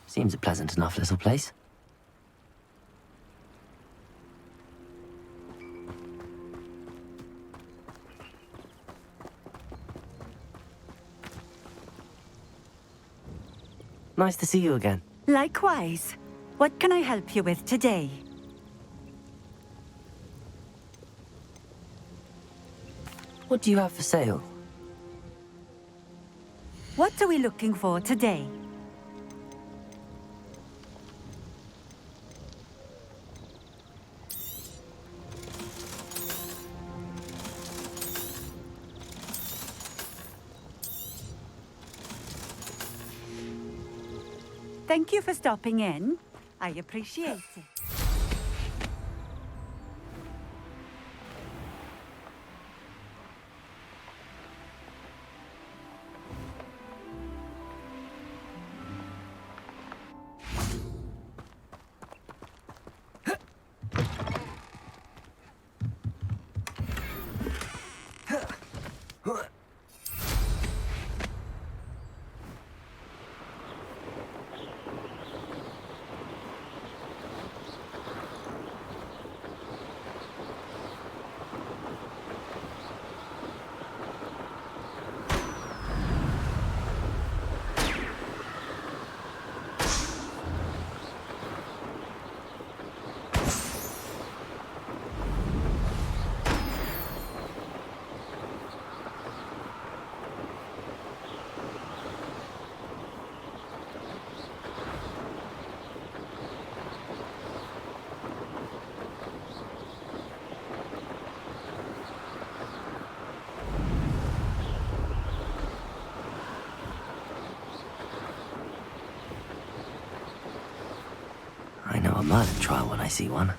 Seems a pleasant enough little place. Nice to see you again. Likewise. What can I help you with today? What do you have for sale? What are we looking for today? Thank you for stopping in. I appreciate it. I know a Merlin trial when I see one.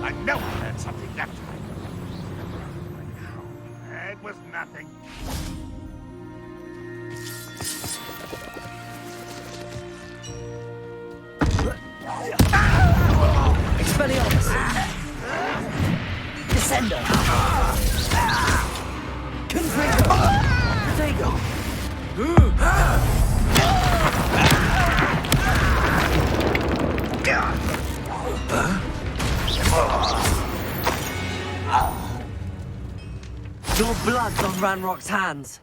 I know I heard something left. It was nothing. Expelliarmus! Descendo! Confringo! Protego! Your blood's on Ranrock's hands.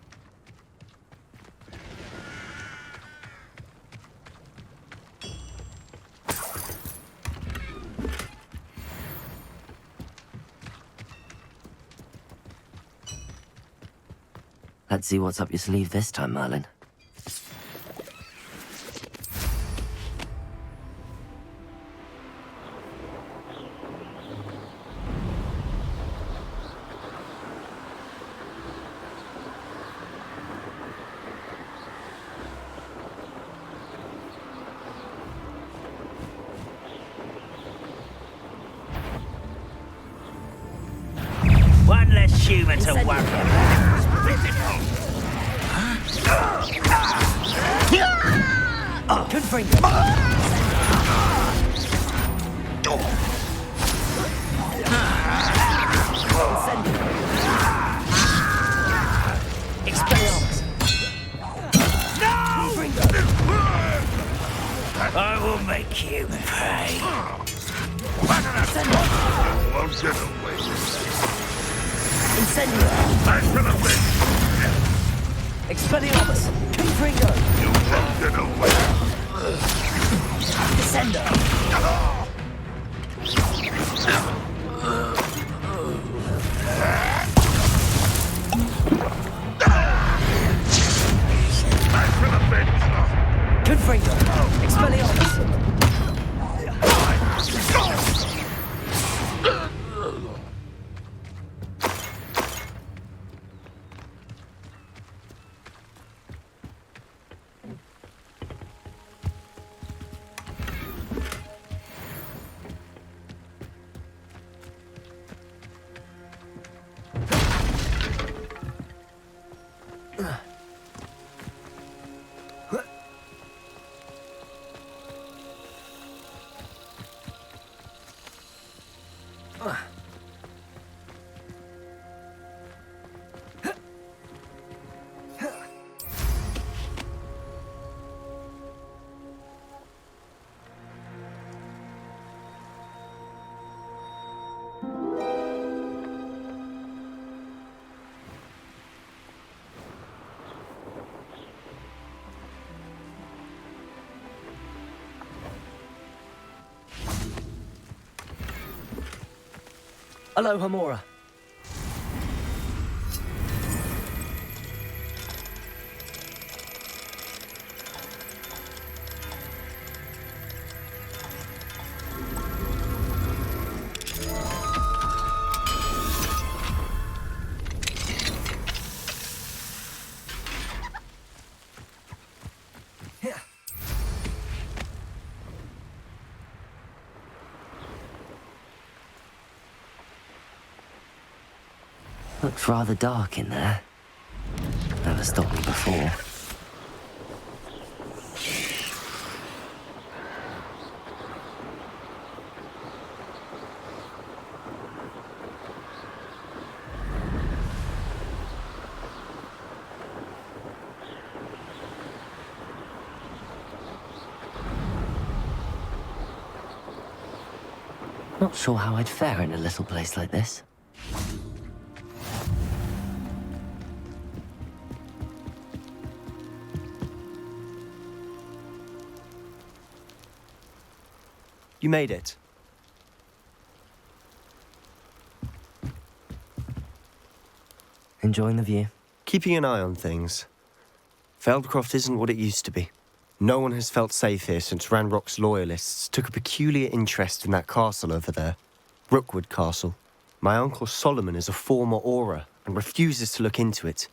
Let's see what's up your sleeve this time, Merlin. human to worry about. Confringo. Expelliarmus. I will make you pay. Won't get away. Incendio. I'm gonna win. Expelliarmus. Confringo. You won't get away. Descendo. I'm gonna win. Confringo. Expelliarmus. Hello, Hamura. Looks rather dark in there. Never stopped me before. Not sure how I'd fare in a little place like this. You made it. Enjoying the view? Keeping an eye on things. Feldcroft isn't what it used to be. No one has felt safe here since Ranrock's loyalists took a peculiar interest in that castle over there. Rookwood Castle. My uncle Solomon is a former Auror and refuses to look into it,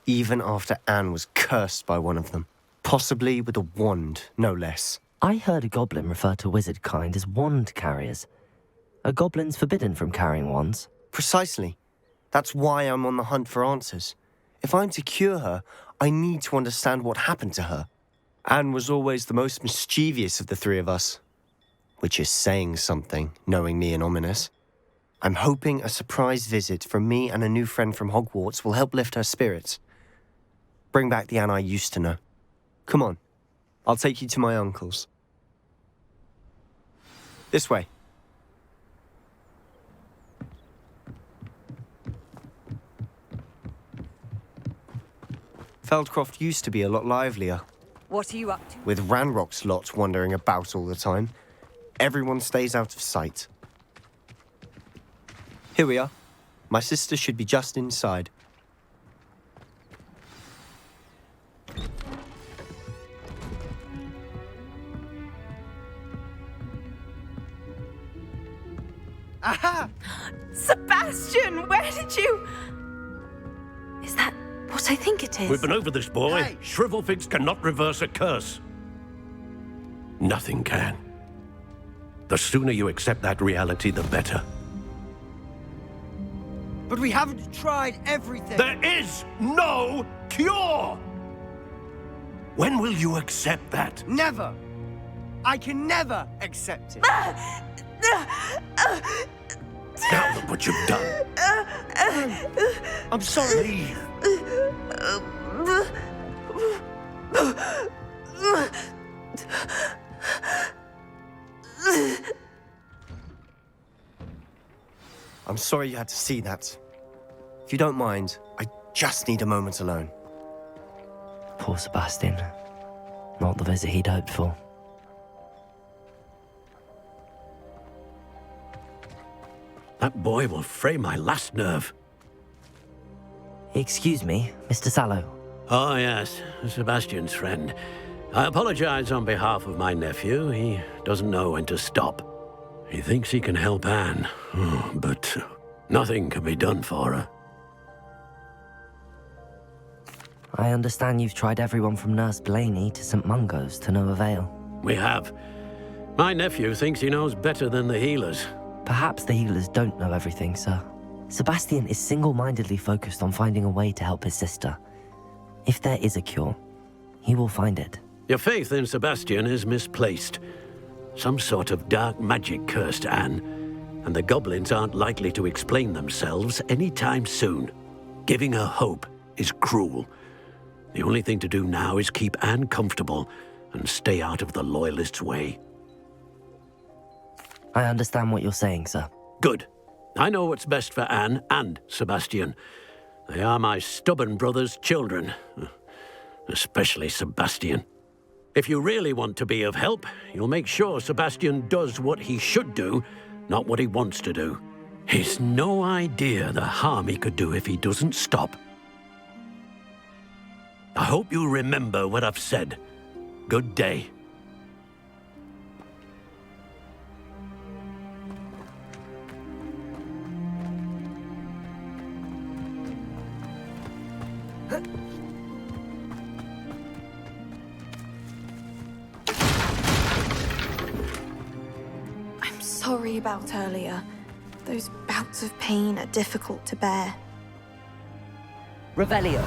even after Anne was cursed by one of them. Possibly with a wand, no less. I heard a goblin refer to wizard kind as wand carriers. Are goblins forbidden from carrying wands? Precisely. That's why I'm on the hunt for answers. If I'm to cure her, I need to understand what happened to her. Anne was always the most mischievous of the three of us. Which is saying something, knowing me and Ominous. I'm hoping a surprise visit from me and a new friend from Hogwarts will help lift her spirits. Bring back the Anne I used to know. Come on. I'll take you to my uncle's. This way. Feldcroft used to be a lot livelier, What are you up to? with Ranrock's lot wandering about all the time. Everyone stays out of sight. Here we are. My sister should be just inside. Aha! Sebastian, where did you... Is that what I think it is? We've been over this, boy. Hey! Shrivelfigs cannot reverse a curse. Nothing can. The sooner you accept that reality, the better. But we haven't tried everything. There is no cure! When will you accept that? Never. I can never accept it. Now look what you've done. I'm sorry. Leave. I'm sorry you had to see that. If you don't mind, I just need a moment alone. Poor Sebastian. Not the visit he'd hoped for. That boy will fray my last nerve. Excuse me, Mr. Sallow. Oh, yes, Sebastian's friend. I apologize on behalf of my nephew. He doesn't know when to stop. He thinks he can help Anne, but nothing can be done for her. I understand you've tried everyone from Nurse Blaney to St. Mungo's to no avail. We have. My nephew thinks he knows better than the healers. Perhaps the healers don't know everything, sir. Sebastian is single-mindedly focused on finding a way to help his sister. If there is a cure, he will find it. Your faith in Sebastian is misplaced. Some sort of dark magic cursed Anne, and the goblins aren't likely to explain themselves anytime soon. Giving her hope is cruel. The only thing to do now is keep Anne comfortable and stay out of the Loyalists' way. I understand what you're saying, sir. Good. I know what's best for Anne and Sebastian. They are my stubborn brother's children. Especially Sebastian. If you really want to be of help, you'll make sure Sebastian does what he should do, not what he wants to do. He's no idea the harm he could do if he doesn't stop. I hope you remember what I've said. Good day. I'm sorry about earlier. Those bouts of pain are difficult to bear. Revelio.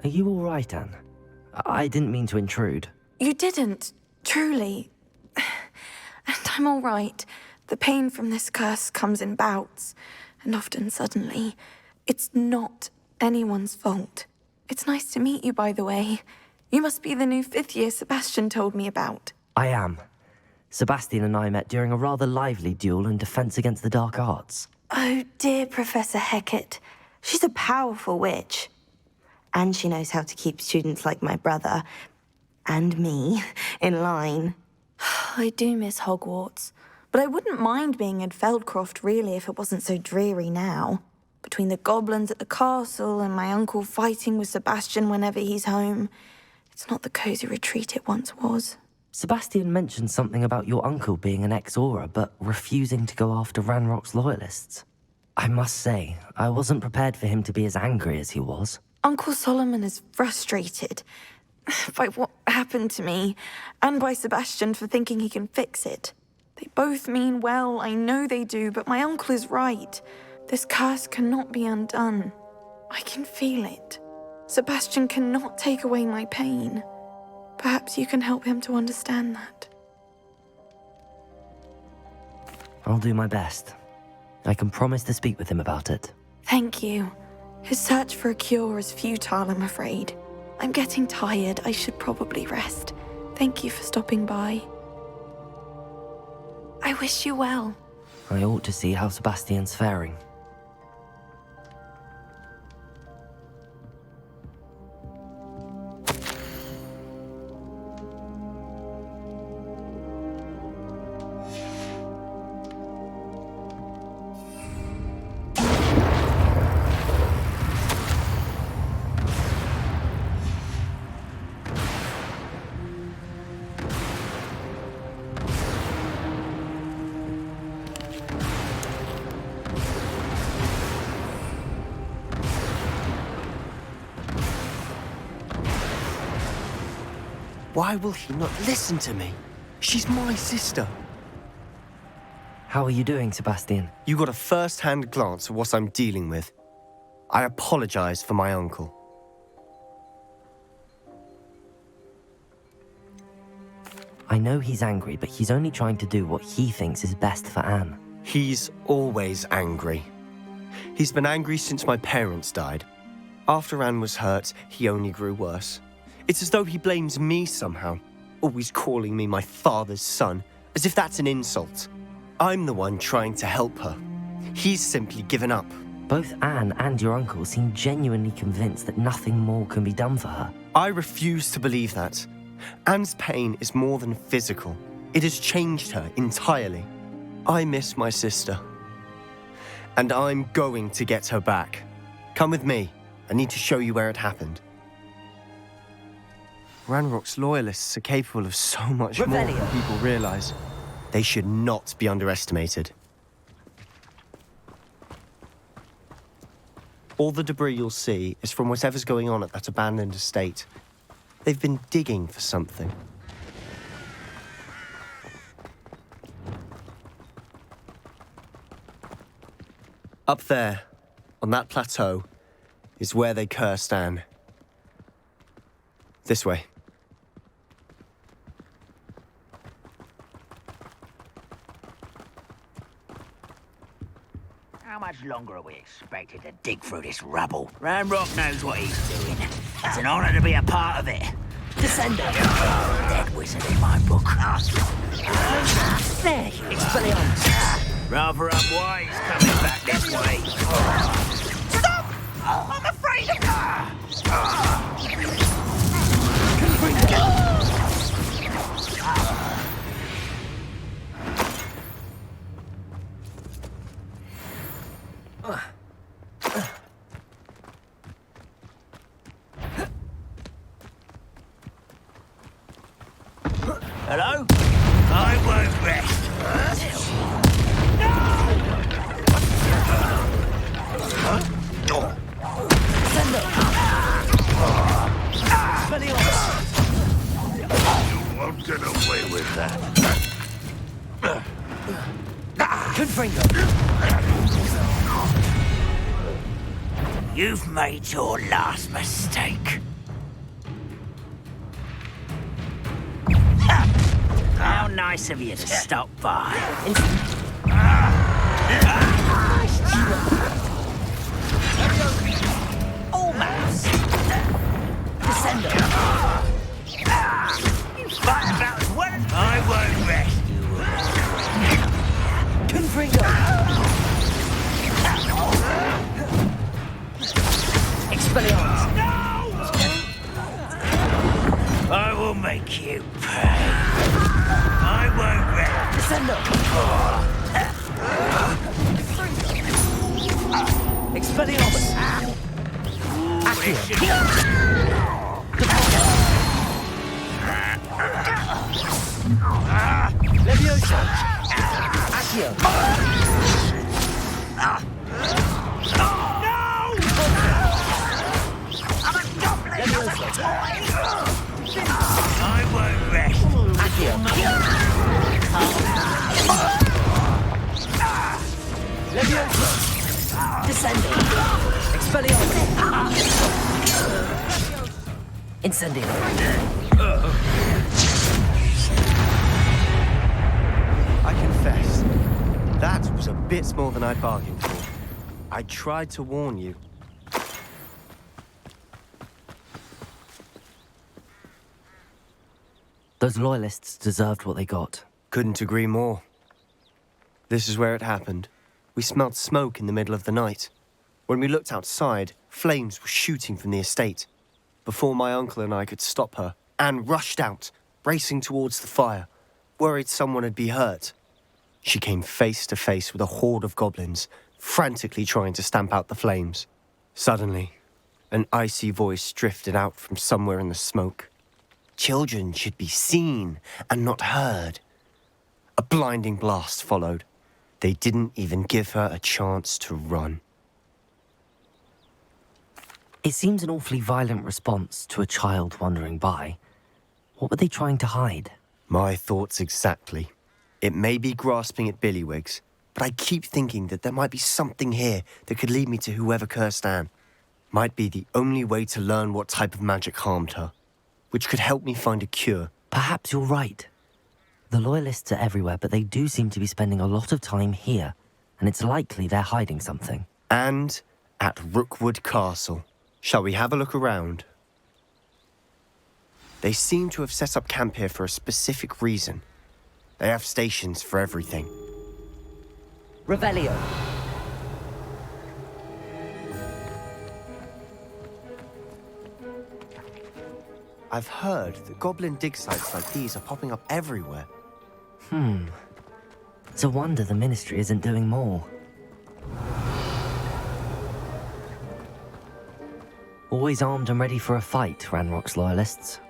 Are you all right, Anne? I didn't mean to intrude. You didn't, truly. And I'm all right. The pain from this curse comes in bouts, and often suddenly. It's not anyone's fault. It's nice to meet you, by the way. You must be the new 5th year Sebastian told me about. I am. Sebastian and I met during a rather lively duel in defense against the dark arts. Oh, dear Professor Hecat. She's a powerful witch. And she knows how to keep students like my brother, and me, in line. I do miss Hogwarts, but I wouldn't mind being in Feldcroft, really, if it wasn't so dreary now. Between the goblins at the castle and my uncle fighting with Sebastian whenever he's home, it's not the cozy retreat it once was. Sebastian mentioned something about your uncle being an ex-Auror, but refusing to go after Ranrock's loyalists. I must say, I wasn't prepared for him to be as angry as he was. Uncle Solomon is frustrated by what happened to me, and by Sebastian for thinking he can fix it. They both mean well, I know they do, but my uncle is right. This curse cannot be undone. I can feel it. Sebastian cannot take away my pain. Perhaps you can help him to understand that. I'll do my best. I can promise to speak with him about it. Thank you. His search for a cure is futile, I'm afraid. I'm getting tired. I should probably rest. Thank you for stopping by. I wish you well. I ought to see how Sebastian's faring. Why will he not listen to me? She's my sister. How are you doing, Sebastian? You got a first-hand glance at what I'm dealing with. I apologize for my uncle. I know he's angry, but he's only trying to do what he thinks is best for Anne. He's always angry. He's been angry since my parents died. After Anne was hurt, he only grew worse. It's as though he blames me somehow, always calling me my father's son, as if that's an insult. I'm the one trying to help her. He's simply given up. Both Anne and your uncle seem genuinely convinced that nothing more can be done for her. I refuse to believe that. Anne's pain is more than physical. It has changed her entirely. I miss my sister. And I'm going to get her back. Come with me. I need to show you where it happened. Ranrock's loyalists are capable of so much more than people realize. They should not be underestimated. All the debris you'll see is from whatever's going on at that abandoned estate. They've been digging for something. Up there, on that plateau, is where they cursed Anne. This way. How much longer are we expected to dig through this rubble? Ranrock knows what he's doing. It's an honor to be a part of it. Descender. Dead wizard in my book. There, Expelliarmus. Rather unwise coming back this way. Stop! I'm afraid of Hello? I won't rest. You won't get away with that. You've made your last mistake. How nice of you to stop by. Almost. Descender. You fight about as well as I won't rest, you will. Confringo. Expelliarmus. No! I will make you pay. I won't rest. Descender. Expelliarmus. Leviosa. Accio. No! I'm a goblin! I won't rest. Accio. Leviosa. Descending. Expelliarmus. Incendio. I confess, that was a bit more than I bargained for. I tried to warn you. Those loyalists deserved what they got. Couldn't agree more. This is where it happened. We smelled smoke in the middle of the night. When we looked outside, flames were shooting from the estate. Before my uncle and I could stop her, Anne rushed out, racing towards the fire, worried someone had been hurt. She came face to face with a horde of goblins, frantically trying to stamp out the flames. Suddenly, an icy voice drifted out from somewhere in the smoke. Children should be seen and not heard. A blinding blast followed. They didn't even give her a chance to run. It seems an awfully violent response to a child wandering by. What were they trying to hide? My thoughts exactly. It may be grasping at Billywigs, but I keep thinking that there might be something here that could lead me to whoever cursed Anne. Might be the only way to learn what type of magic harmed her, which could help me find a cure. Perhaps you're right. The Loyalists are everywhere, but they do seem to be spending a lot of time here, and it's likely they're hiding something. And at Rookwood Castle. Shall we have a look around? They seem to have set up camp here for a specific reason. They have stations for everything. Revelio. I've heard that goblin dig sites like these are popping up everywhere. It's a wonder the Ministry isn't doing more. Always armed and ready for a fight, Ranrock's Loyalists.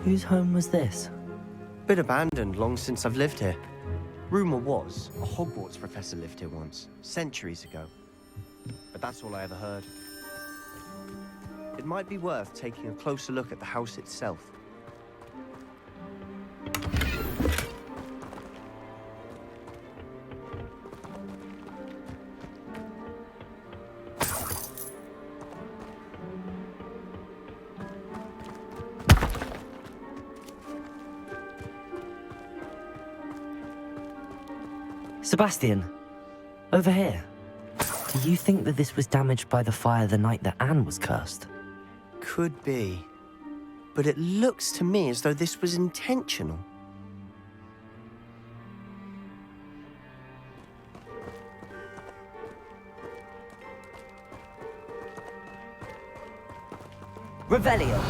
Whose home was this? Been abandoned long since I've lived here. Rumour was, a Hogwarts professor lived here once, centuries ago. But that's all I ever heard. It might be worth taking a closer look at the house itself. Sebastian, over here. Do you think that this was damaged by the fire the night that Anne was cursed? Could be. But it looks to me as though this was intentional. Revelio.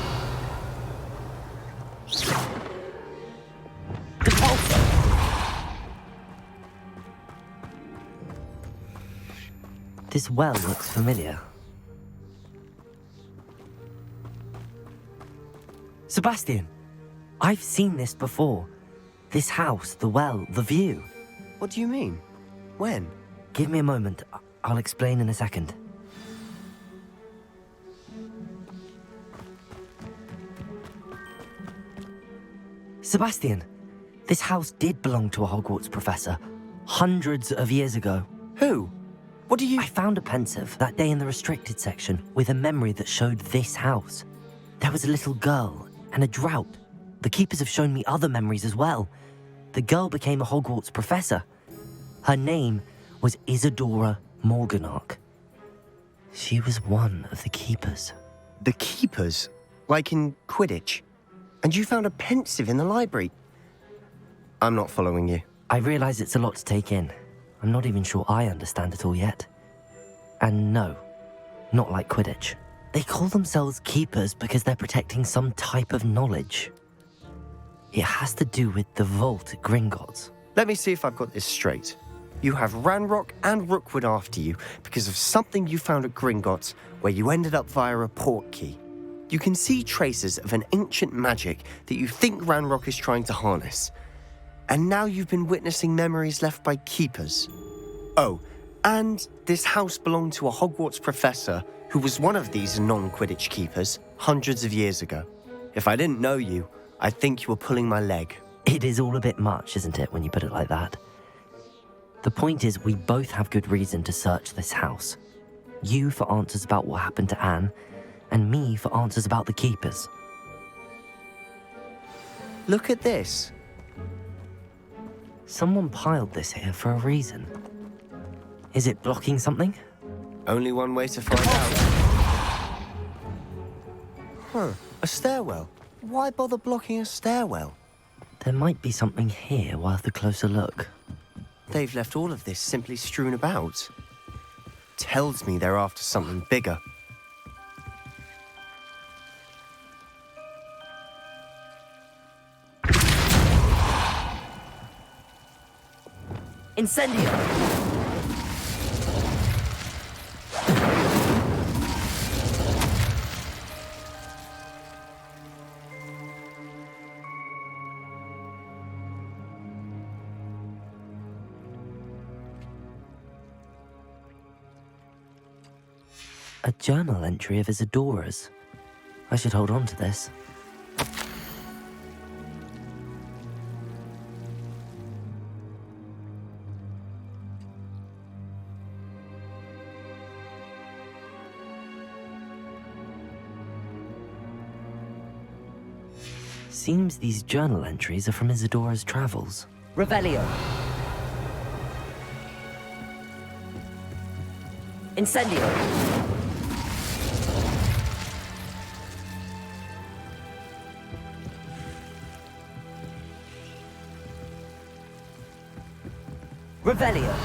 This well looks familiar. Sebastian, I've seen this before. This house, the well, the view. What do you mean? When? Give me a moment. I'll explain in a second. Sebastian, this house did belong to a Hogwarts professor hundreds of years ago. Who? What do you... I found a pensive that day in the restricted section with a memory that showed this house. There was a little girl and a drought. The keepers have shown me other memories as well. The girl became a Hogwarts professor. Her name was Isadora Morganach. She was one of the keepers. The keepers? Like in Quidditch? And you found a pensive in the library? I'm not following you. I realize it's a lot to take in. I'm not even sure I understand it all yet. And no, not like Quidditch. They call themselves keepers because they're protecting some type of knowledge. It has to do with the vault at Gringotts. Let me see if I've got this straight. You have Ranrock and Rookwood after you because of something you found at Gringotts where you ended up via a portkey. You can see traces of an ancient magic that you think Ranrock is trying to harness. And now you've been witnessing memories left by keepers. Oh, and this house belonged to a Hogwarts professor who was one of these non-Quidditch keepers hundreds of years ago. If I didn't know you, I'd think you were pulling my leg. It is all a bit much, isn't it, when you put it like that? The point is, we both have good reason to search this house. You for answers about what happened to Anne, and me for answers about the keepers. Look at this. Someone piled this here for a reason. Is it blocking something? Only one way to find out. Huh, a stairwell. Why bother blocking a stairwell? There might be something here worth a closer look. They've left all of this simply strewn about. Tells me they're after something bigger. Incendio! A journal entry of Isadora's. I should hold on to this. Seems these journal entries are from Isadora's travels. Revelio. Incendio. Revelio.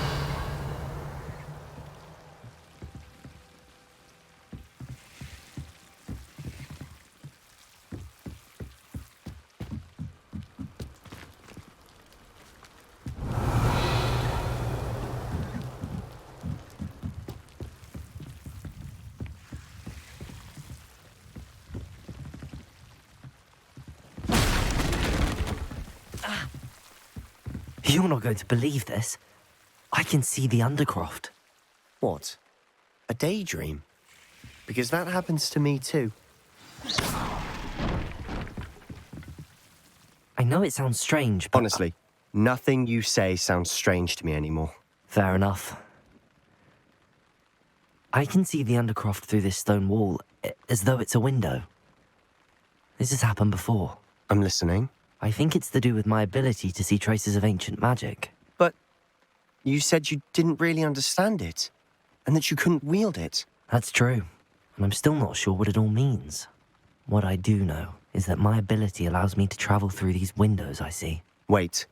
You're not going to believe this. I can see the Undercroft. What? A daydream? Because that happens to me too. I know it sounds strange, but... Honestly, nothing you say sounds strange to me anymore. Fair enough. I can see the Undercroft through this stone wall, as though it's a window. This has happened before. I'm listening. I think it's to do with my ability to see traces of ancient magic. But you said you didn't really understand it, and that you couldn't wield it. That's true, and I'm still not sure what it all means. What I do know is that my ability allows me to travel through these windows I see. Wait.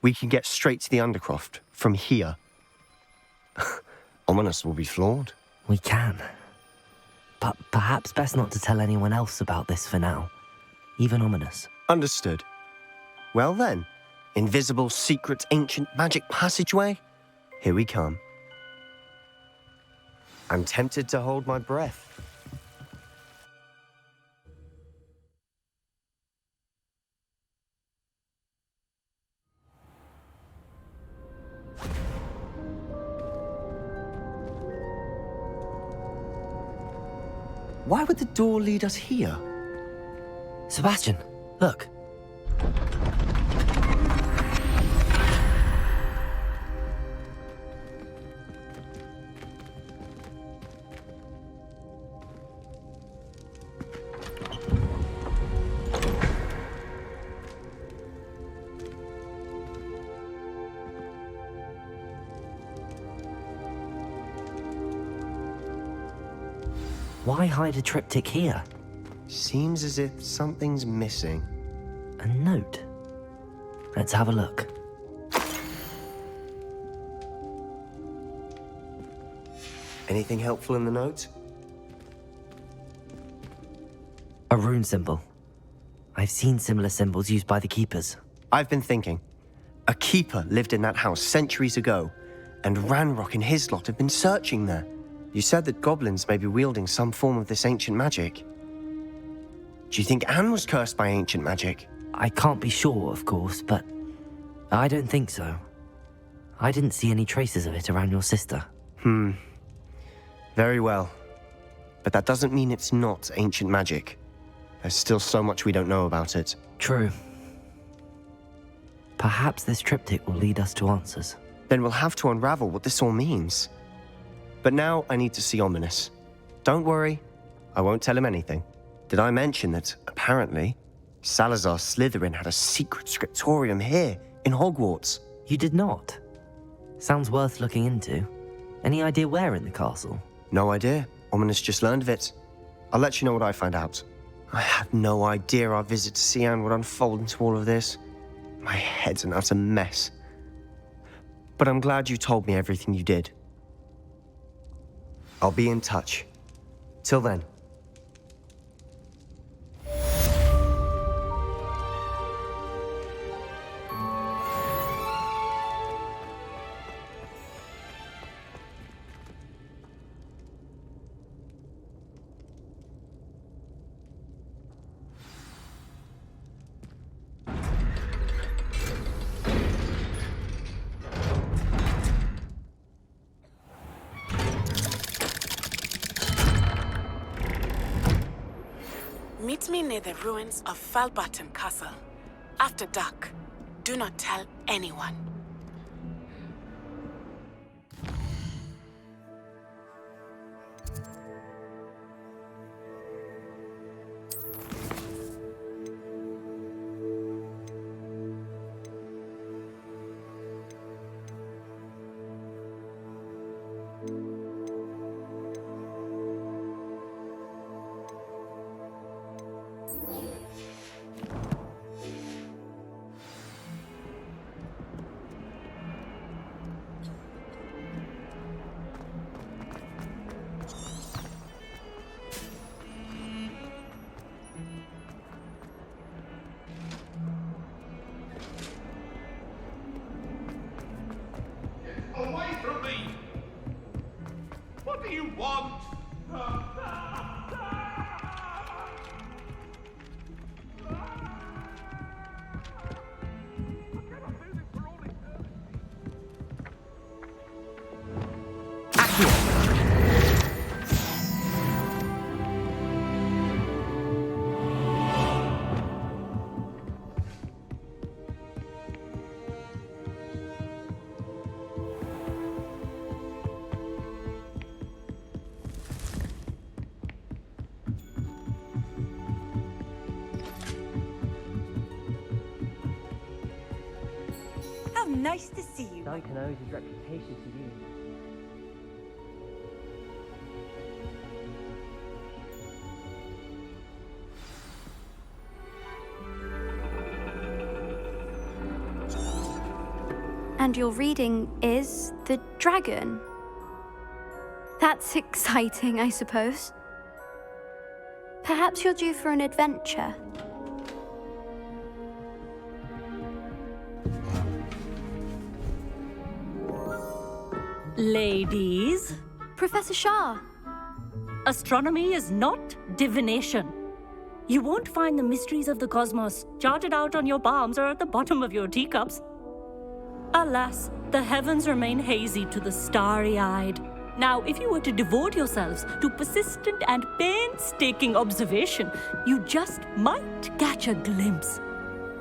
We can get straight to the Undercroft from here. Ominous will be floored. We can. But perhaps best not to tell anyone else about this for now. Even Ominous. Understood. Well then, invisible, secret, ancient magic passageway? Here we come. I'm tempted to hold my breath. Why would the door lead us here? Sebastian, look. Why hide a triptych here? Seems as if something's missing. A note. Let's have a look. Anything helpful in the note? A rune symbol. I've seen similar symbols used by the keepers. I've been thinking. A keeper lived in that house centuries ago, and Ranrock and his lot have been searching there. You said that goblins may be wielding some form of this ancient magic. Do you think Anne was cursed by ancient magic? I can't be sure, of course, but I don't think so. I didn't see any traces of it around your sister. Very well. But that doesn't mean it's not ancient magic. There's still so much we don't know about it. True. Perhaps this triptych will lead us to answers. Then we'll have to unravel what this all means. But now I need to see Ominous. Don't worry, I won't tell him anything. Did I mention that, apparently, Salazar Slytherin had a secret scriptorium here, in Hogwarts? You did not? Sounds worth looking into. Any idea where in the castle? No idea. Ominous just learned of it. I'll let you know what I find out. I had no idea our visit to Cian would unfold into all of this. My head's an utter mess. But I'm glad you told me everything you did. I'll be in touch. Till then. Meet me near the ruins of Falbutton Castle. After dark. Do not tell anyone. Away from me! What do you want? How nice to see you. Duncan owes his reputation to you. And your reading is the dragon. That's exciting, I suppose. Perhaps you're due for an adventure. Ladies, Professor Shah. astronomy is not divination. You won't find the mysteries of the cosmos charted out on your palms or at the bottom of your teacups. Alas, the heavens remain hazy to the starry-eyed. Now, if you were to devote yourselves to persistent and painstaking observation, you just might catch a glimpse.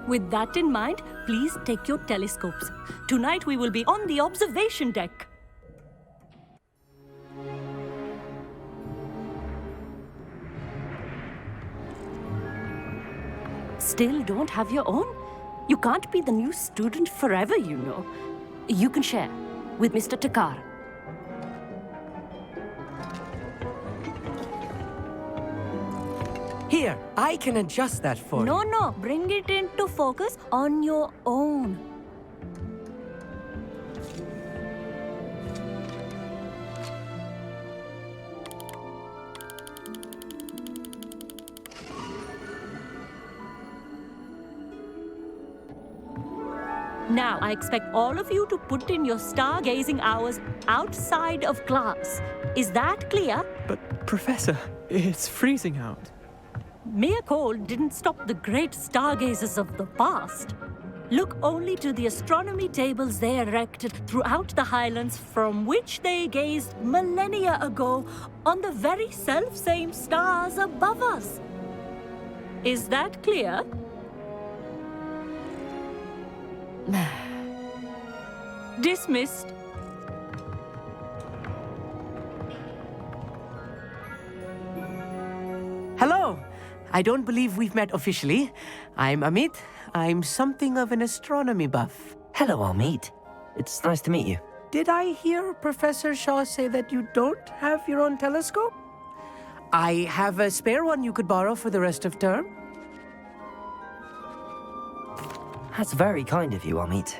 With that in mind, please take your telescopes. Tonight we will be on the observation deck. Still don't have your own? You can't be the new student forever, you know. You can share with Mr. Takar. Here, I can adjust that for you. No, bring it into focus on your own. Now, I expect all of you to put in your stargazing hours outside of class. Is that clear? But, Professor, it's freezing out. Mere cold didn't stop the great stargazers of the past. Look only to the astronomy tables they erected throughout the highlands from which they gazed millennia ago on the very self-same stars above us. Is that clear? Dismissed. Hello. I don't believe we've met officially. I'm Amit. I'm something of an astronomy buff. Hello, Amit. It's nice to meet you. Did I hear Professor Shaw say that you don't have your own telescope? I have a spare one you could borrow for the rest of term. That's very kind of you, Amit.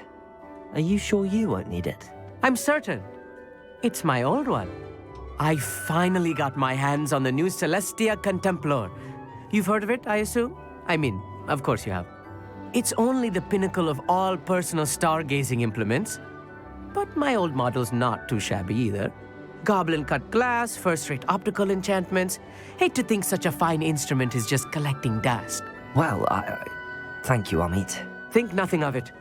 Are you sure you won't need it? I'm certain. It's my old one. I finally got my hands on the new Celestia Contemplor. You've heard of it, I assume? I mean, of course you have. It's only the pinnacle of all personal stargazing implements. But my old model's not too shabby either. Goblin-cut glass, first-rate optical enchantments. Hate to think such a fine instrument is just collecting dust. Well, thank you, Amit. Think nothing of it.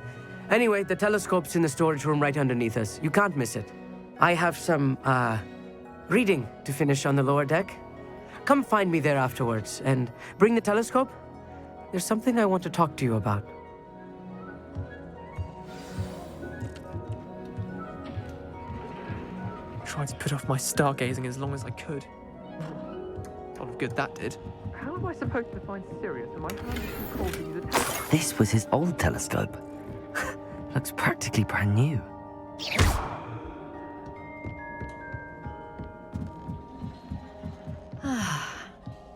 Anyway, the telescope's in the storage room right underneath us. You can't miss it. I have some, reading to finish on the lower deck. come find me there afterwards and bring the telescope. There's something I want to talk to you about. Tried to put off my stargazing as long as I could. A lot of good that did. How am I supposed to find Sirius when my hand is too cold to use a telescope? This was his old telescope. Looks practically brand new.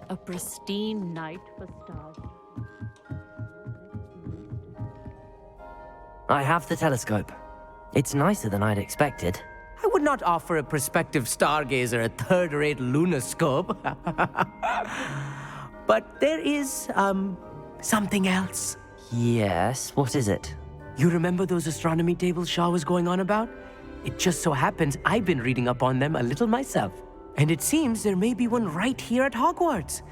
A pristine night for stars. I have the telescope. It's nicer than I'd expected. I would not offer a prospective stargazer a third-rate lunoscope. But there is, something else. Yes, what is it? You remember those astronomy tables Shaw was going on about? It just so happens I've been reading up on them a little myself. And it seems there may be one right here at Hogwarts.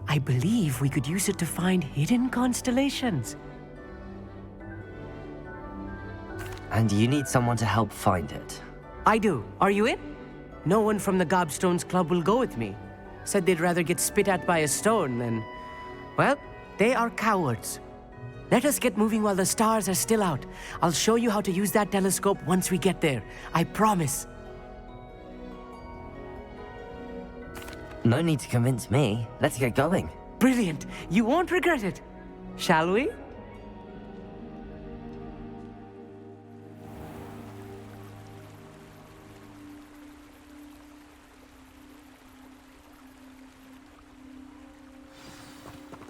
I believe we could use it to find hidden constellations. And you need someone to help find it. I do. Are you in? No one from the Gobstones Club will go with me. Said they'd rather get spit at by a stone than... Well, they are cowards. Let us get moving while the stars are still out. I'll show you how to use that telescope once we get there. I promise. No need to convince me. Let's get going. Brilliant. You won't regret it. Shall we?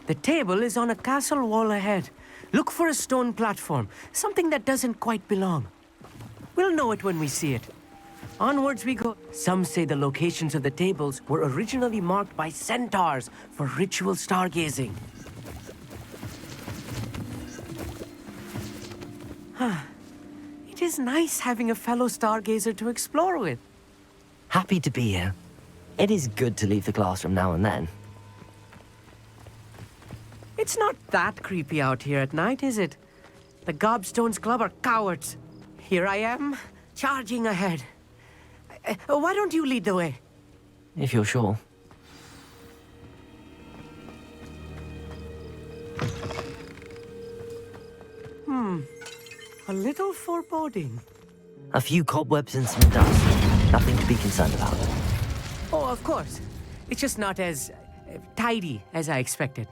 The table is on a castle wall ahead. Look for a stone platform, something that doesn't quite belong. We'll know it when we see it. Onwards we go. Some say the locations of the tables were originally marked by centaurs for ritual stargazing. It is nice having a fellow stargazer to explore with. Happy to be here. It is good to leave the classroom now and then. It's not that creepy out here at night, is it? The Gobstones Club are cowards. Here I am, charging ahead. Why don't you lead the way? If you're sure. A little foreboding. A few cobwebs and some dust. Nothing to be concerned about. Oh, of course. It's just not as tidy as I expected.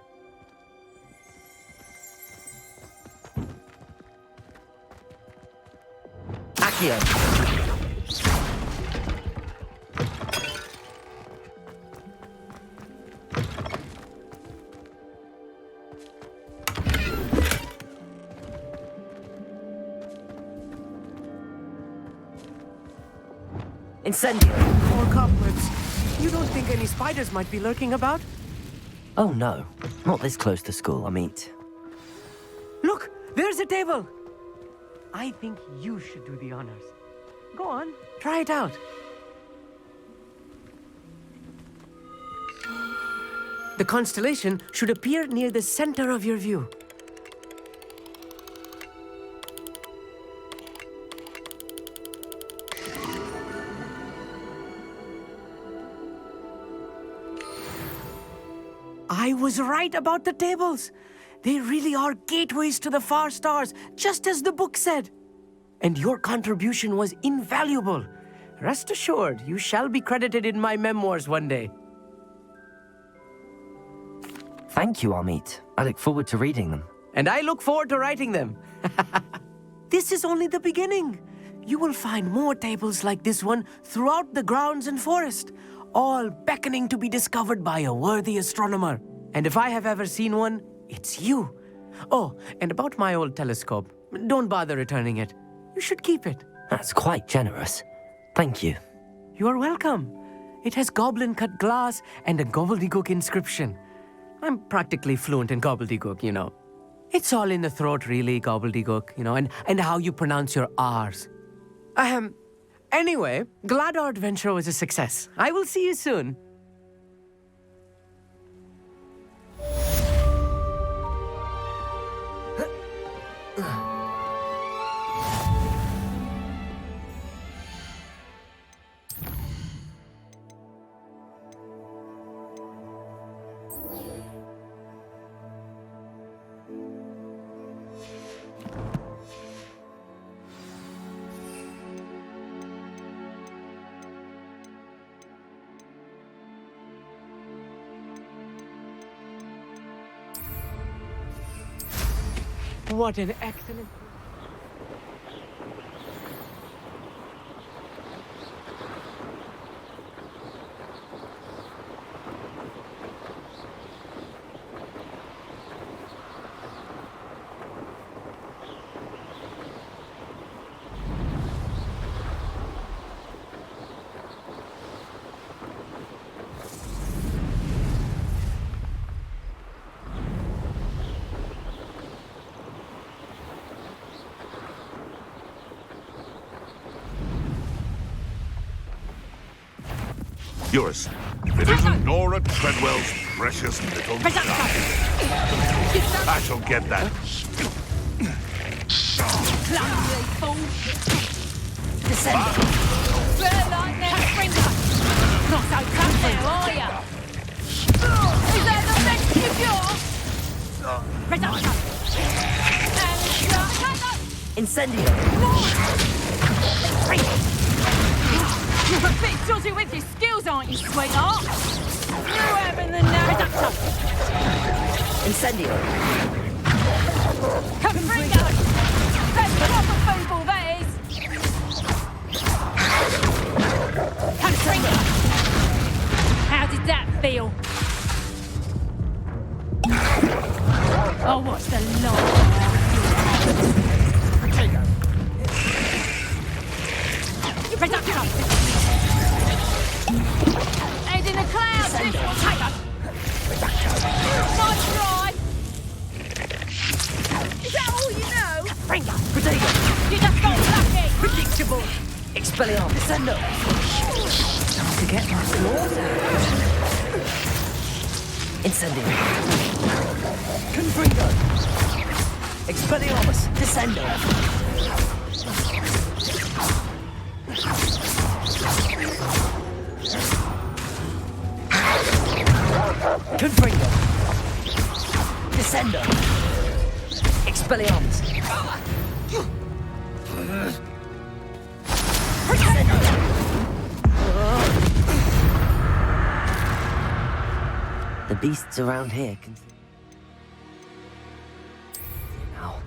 Accio. Incendio. More cobwebs. You don't think any spiders might be lurking about? Oh no, not this close to school, I mean. Look, there's a table. I think you should do the honors. Go on, try it out. The constellation should appear near the center of your view. I was right about the tables. They really are gateways to the far stars, just as the book said. And your contribution was invaluable. Rest assured, you shall be credited in my memoirs one day. Thank you, Amit. I look forward to reading them. And I look forward to writing them. This is only the beginning. You will find more tables like this one throughout the grounds and forest, all beckoning to be discovered by a worthy astronomer. And if I have ever seen one, it's you. Oh, and about my old telescope, don't bother returning it. You should keep it. That's quite generous. Thank you. You are welcome. It has goblin-cut glass and a gobbledygook inscription. I'm practically fluent in gobbledygook, you know. It's all in the throat, really, gobbledygook, you know, and how you pronounce your R's. Anyway, glad our adventure was a success. I will see you soon. What an excellent... Yours. It isn't Nora Treadwell's precious little child. I shall get that. Clumsy fool! Descend! Burn like that sprinkler! Not so tough now, are ya? Is that not next to your? Reduction! And Incendio! You're a bit dodgy with your skills, aren't you, sweetheart? You having the nerve? Reduction! Incendio! Come bring us! That's proper feeble, that is! Come bring us! How did that feel? Oh, what's the lot? Reduction! Head in the clouds, this one! Nice try! Is that all you know? Bring up! Potato! You just got lucky! Predictable! Expelliarmus! Descendo! Time to get my claws out! Incendio! Confringo! Expelliarmus! Descendo! Confringo! Descendo! Expelliarmus! The beasts around here can... Now.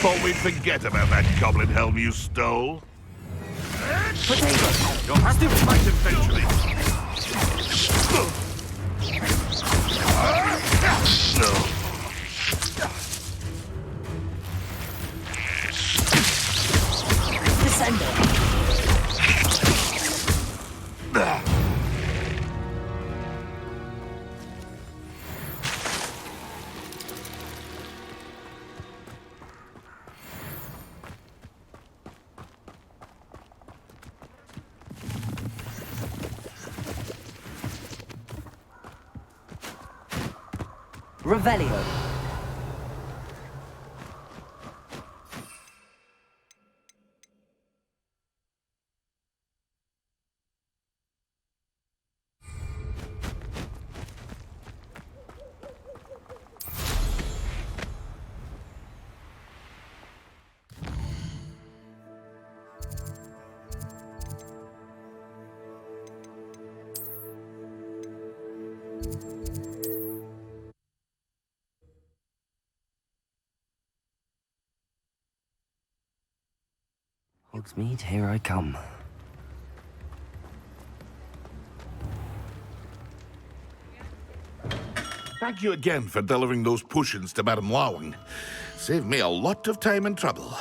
Thought we'd forget about that goblin helm you stole. Potato! You'll have to fight eventually. Descendo! Revelio. Hogsmeade, here I come. Thank you again for delivering those potions to Madame Lawing. Saved me a lot of time and trouble.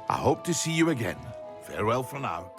I hope to see you again. Farewell for now.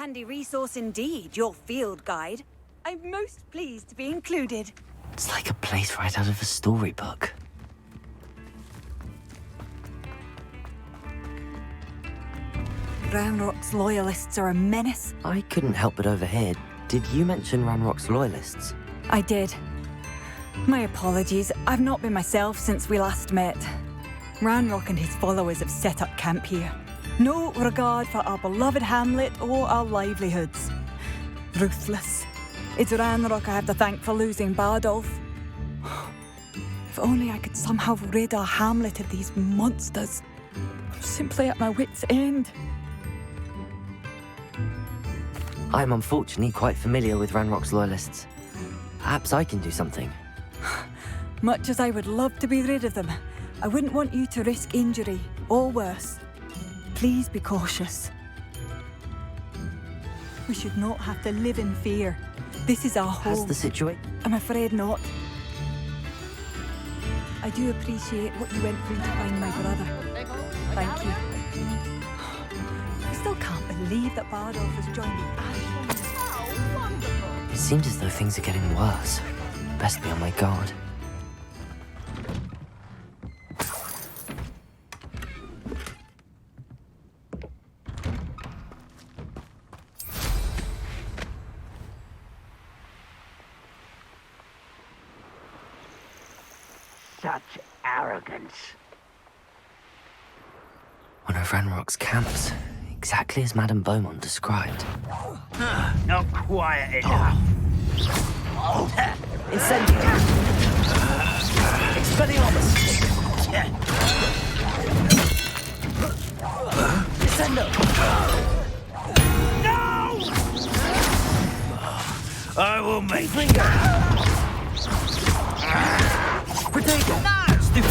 handy resource indeed, your field guide. I'm most pleased to be included. It's like a place right out of a storybook. Ranrock's loyalists are a menace. I couldn't help but overhear. Did you mention Ranrock's loyalists? I did. My apologies. I've not been myself since we last met. Ranrock and his followers have set up camp here. No regard for our beloved hamlet or our livelihoods. Ruthless. It's Ranrock I have to thank for losing Bardolph. If only I could somehow rid our hamlet of these monsters. I'm simply at my wit's end. I'm unfortunately quite familiar with Ranrock's loyalists. Perhaps I can do something. Much as I would love to be rid of them, I wouldn't want you to risk injury, or worse. Please be cautious. We should not have to live in fear. This is our home. Has the situation? I'm afraid not. I do appreciate what you went through to find my brother. Thank you. I still can't believe that Bardolph has joined the Ash. Oh, wonderful. It seems as though things are getting worse. Best be on my guard. Such arrogance. One of Ranrock's camps, exactly as Madame Beaumont described. Not quiet enough. Incendio! Expelliarmus! Descendo! No! I will make Protego! No! Stupid.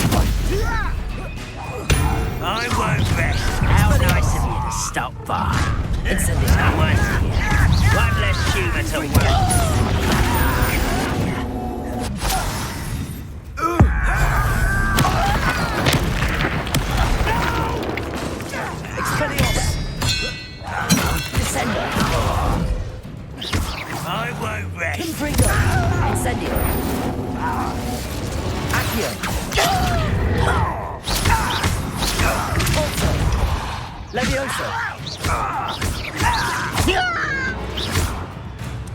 I won't rest. How nice of you to stop by. Incendio! No worse here. One less humour to work. Expelliarmus! Descendo! I won't rest. Confringo! Incendio! Accio! Forza! Levioso!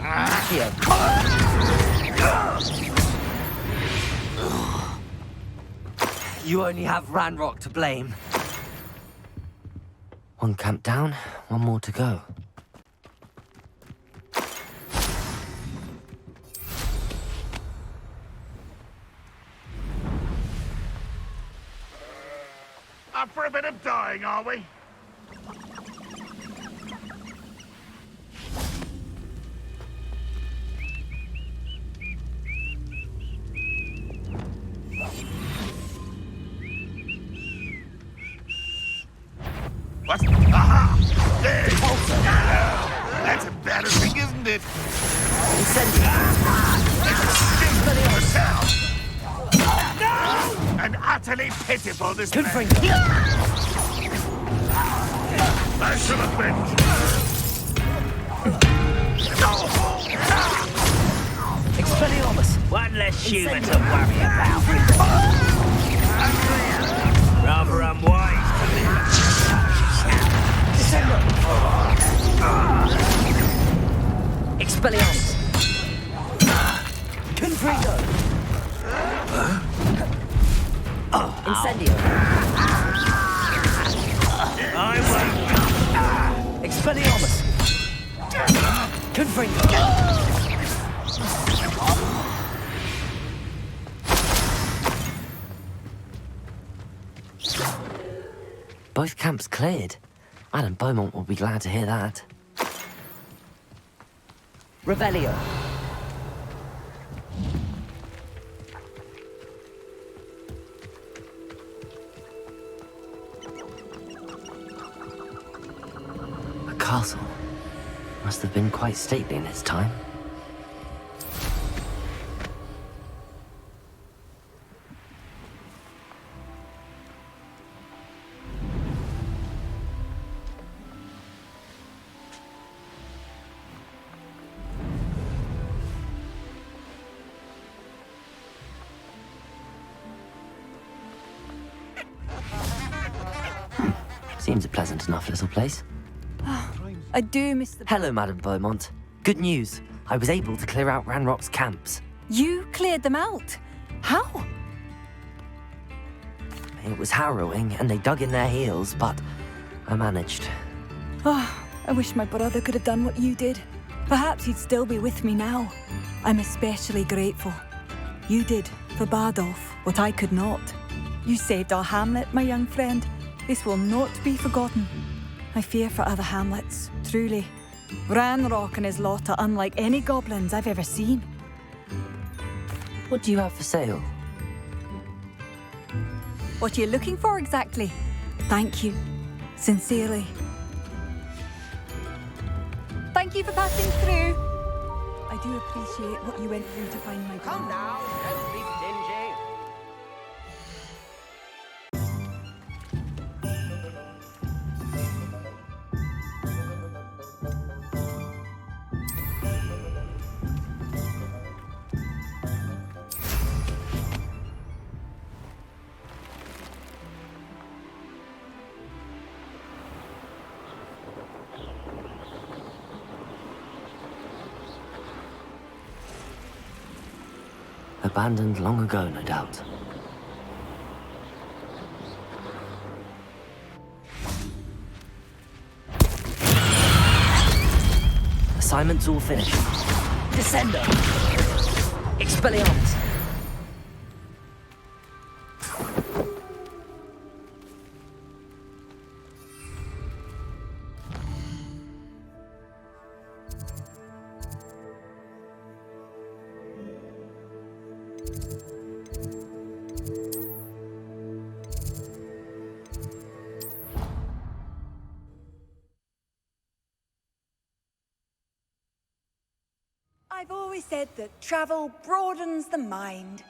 Accio! You only have Ranrock to blame. One camp down, one more to go. Up for a bit of dying, are we? What? Aha! There! That's embarrassing, isn't it? No! And utterly pitiful display. I shall avenge. Expelliarmus! One less humour to worry about. Rather unwise to live. Expelliarmus! Confringo! Incendio! I won't. Expelliarmus! Confringo! Both camps cleared. Madame Beaumont will be glad to hear that. Revelio. A castle. Must have been quite stately in its time. Seems a pleasant enough little place. I do miss the... Hello, Madame Beaumont. Good news. I was able to clear out Ranrock's camps. You cleared them out? How? It was harrowing, and they dug in their heels, but I managed. Oh, I wish my brother could have done what you did. Perhaps he'd still be with me now. I'm especially grateful. You did, for Bardolph, what I could not. You saved our hamlet, my young friend. This will not be forgotten. I fear for other hamlets, truly. Ranrock and his lot are unlike any goblins I've ever seen. What do you have for sale? What are you looking for exactly? Thank you. Sincerely. Thank you for passing through. I do appreciate what you went through to find my brother. Come now, don't be stingy. Abandoned long ago, no doubt. Assignment's all finished. Descender! Expelliarmus! I've always said that travel broadens the mind.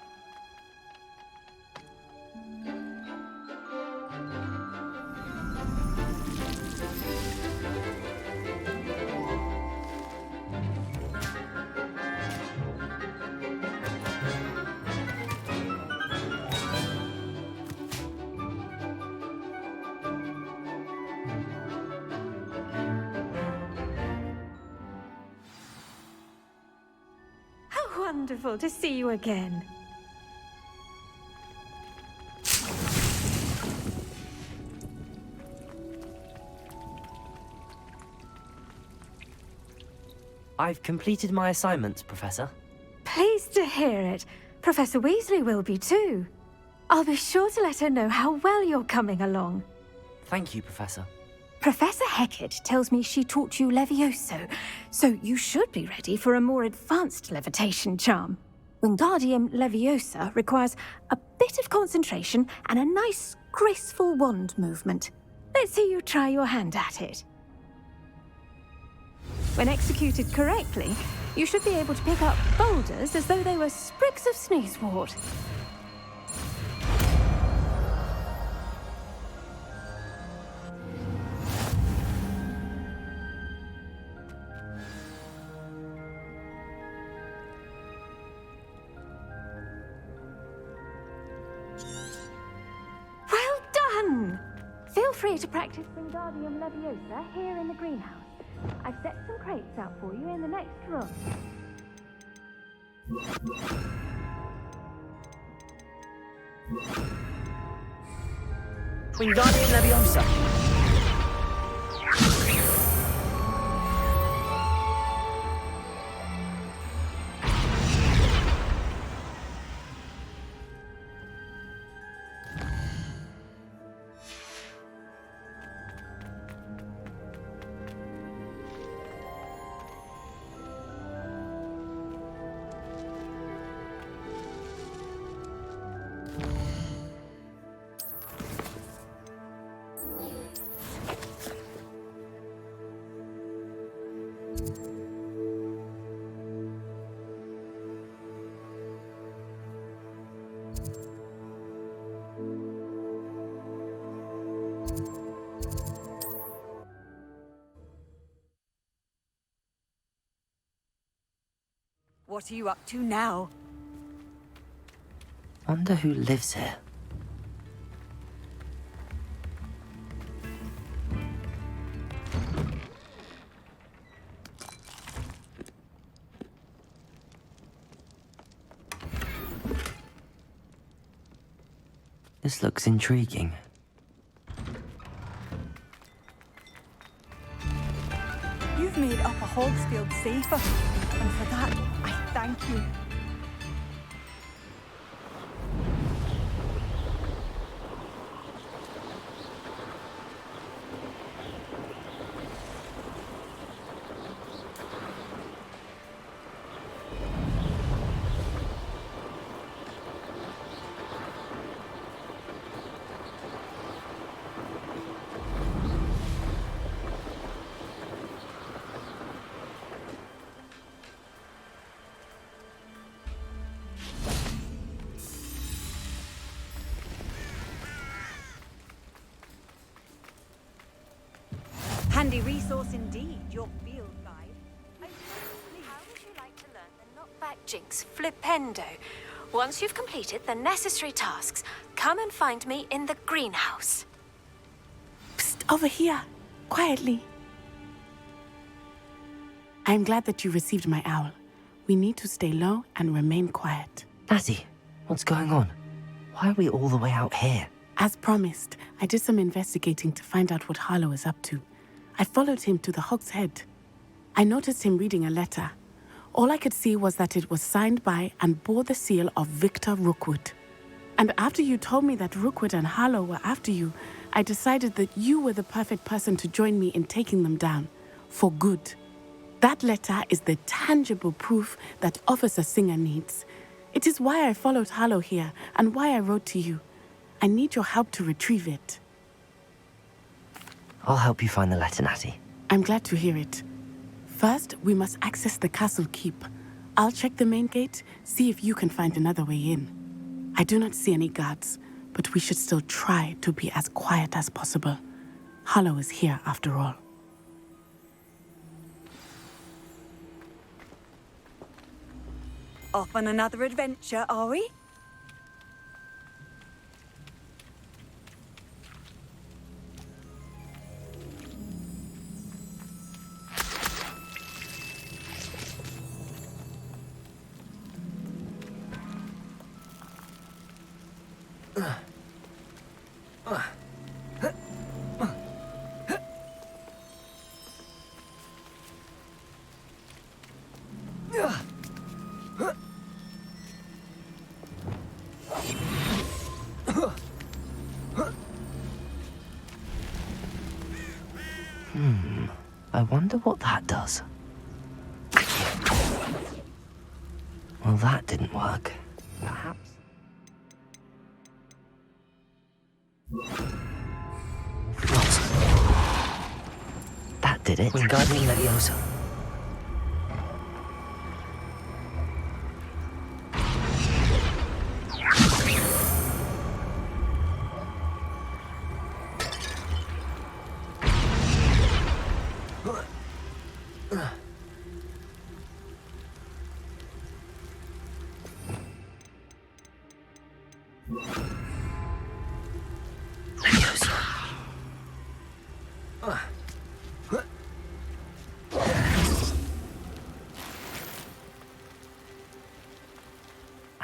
Wonderful to see you again. I've completed my assignments, Professor. Pleased to hear it. Professor Weasley will be too. I'll be sure to let her know how well you're coming along. Thank you, Professor. Professor Hecat tells me she taught you Levioso, so you should be ready for a more advanced levitation charm. Wingardium Leviosa requires a bit of concentration and a nice, graceful wand movement. Let's see you try your hand at it. When executed correctly, you should be able to pick up boulders as though they were sprigs of sneezewort. Feel free to practice Wingardium Leviosa here in the greenhouse. I've set some crates out for you in the next room. Wingardium Leviosa! What are you up to now? Wonder who lives here. This looks intriguing. You've made Upper Hogsfield safer, and for that, I thank you. Handy resource indeed, your field guide. How would you like to learn the knockback jinx flipendo? Once you've completed the necessary tasks, come and find me in the greenhouse. Psst, over here. Quietly. I'm glad that you received my owl. We need to stay low and remain quiet. Natty, what's going on? Why are we all the way out here? As promised, I did some investigating to find out what Harlow is up to. I followed him to the Hog's Head. I noticed him reading a letter. All I could see was that it was signed by and bore the seal of Victor Rookwood. And after you told me that Rookwood and Harlow were after you, I decided that you were the perfect person to join me in taking them down. For good. That letter is the tangible proof that Officer Singer needs. It is why I followed Harlow here and why I wrote to you. I need your help to retrieve it. I'll help you find the letter, Natty. I'm glad to hear it. First, we must access the castle keep. I'll check the main gate, see if you can find another way in. I do not see any guards, but we should still try to be as quiet as possible. Harlow is here after all. Off on another adventure, are we? I wonder what that does. Well, that didn't work. Perhaps. That did it. Wingardium Leviosa.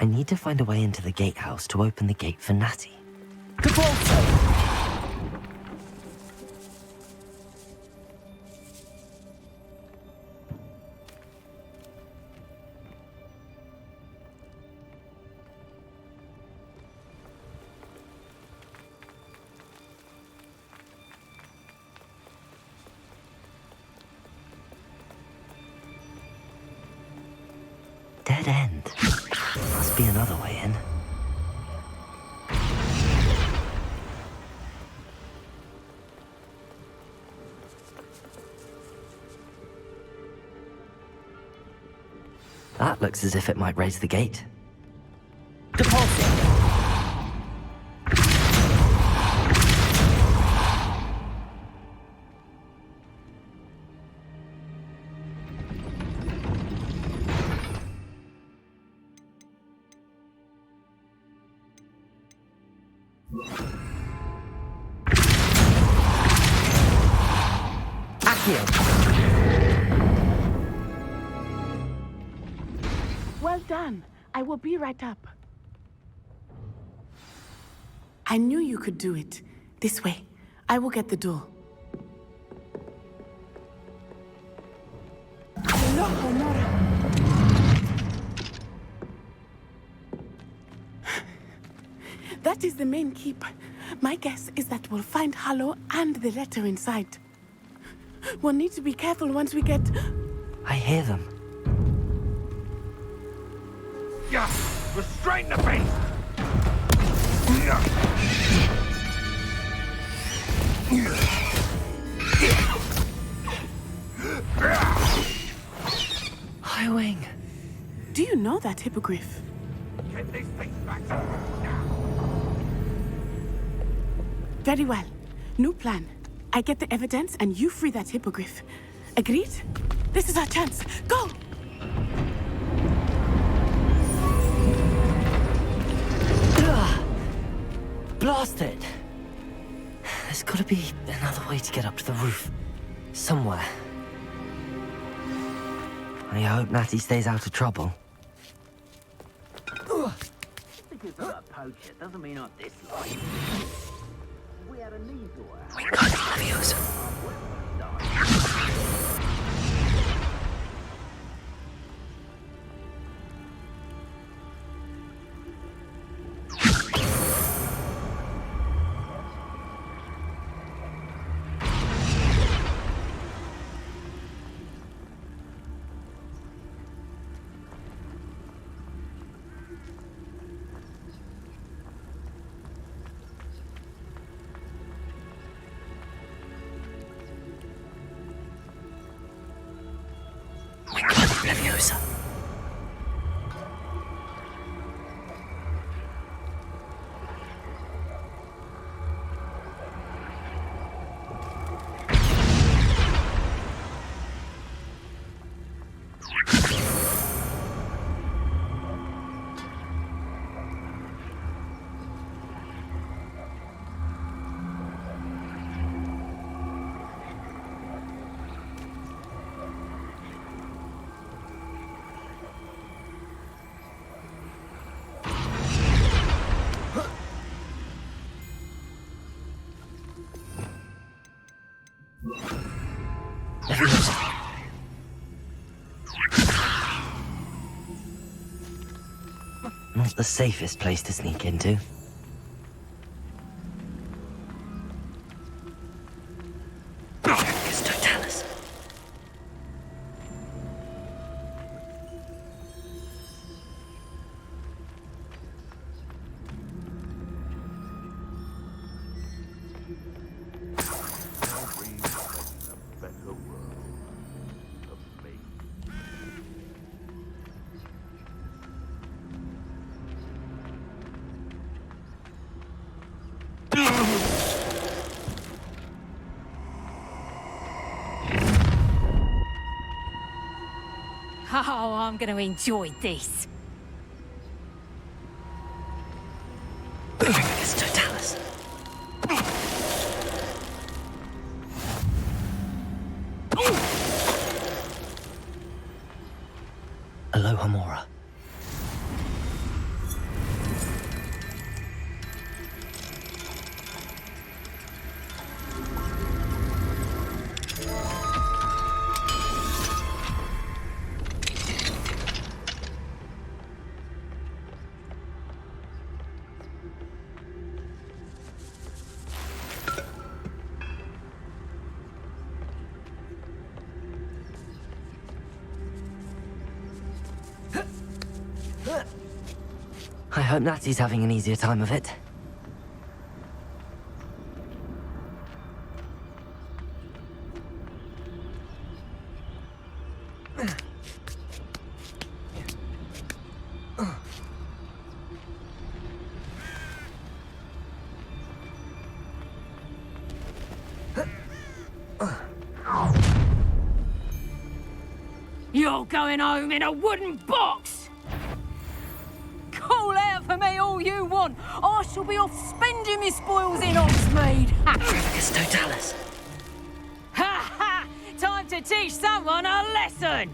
I need to find a way into the gatehouse to open the gate for Natty. Dead end. Must be another way in. That looks as if it might raise the gate. Well done. I will be right up. I knew you could do it. This way. I will get the door. That is the main keep. My guess is that we'll find Harlow and the letter inside. We'll need to be careful once we get... I hear them. Yeah, restrain the beast! Highwing. Do you know that hippogriff? Get these things back. Very well. New plan. I get the evidence and you free that hippogriff. Agreed? This is our chance. Go! Blast it! There's gotta be another way to get up to the roof. Somewhere. I hope Natty stays out of trouble. Because you're a poacher doesn't mean I'm disliked. We had a need to her. We got Leviosa. Leviosa. Not the safest place to sneak into. Totalis. Oh, I'm going to enjoy this. Totalis. Aloha Mora. I hope Natty's having an easier time of it. You're going home in a wooden box! Call out for me all you want. I shall be off spending my spoils in Hogsmeade. Trevicus Totalis. Ha ha! Time to teach someone a lesson!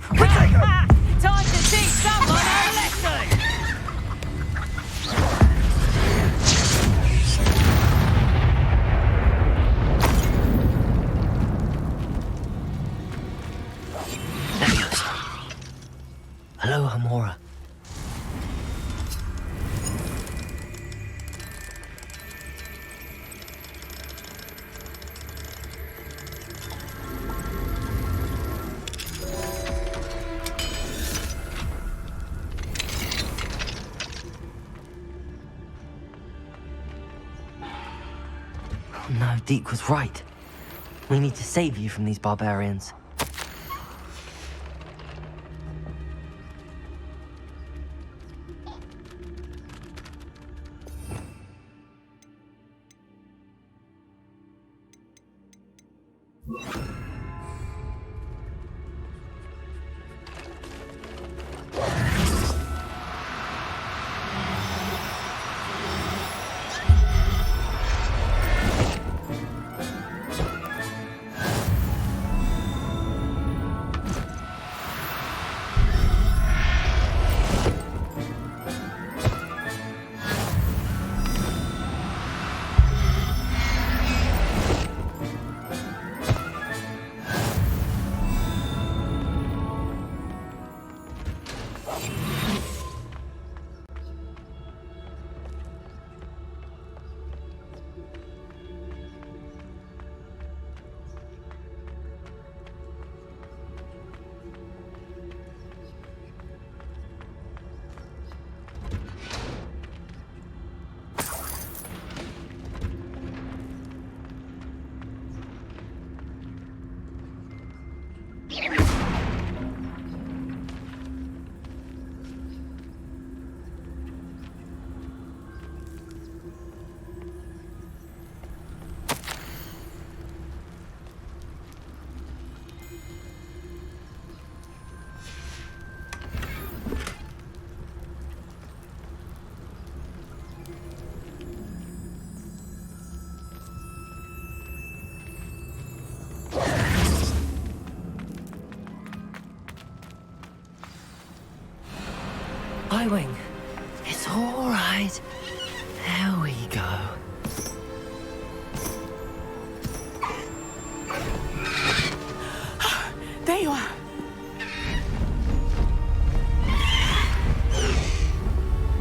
Ha ha! Time to teach someone a lesson! Hello, Hamora. No, Deke was right. We need to save you from these barbarians. Wing. It's all right. There we go. There you are.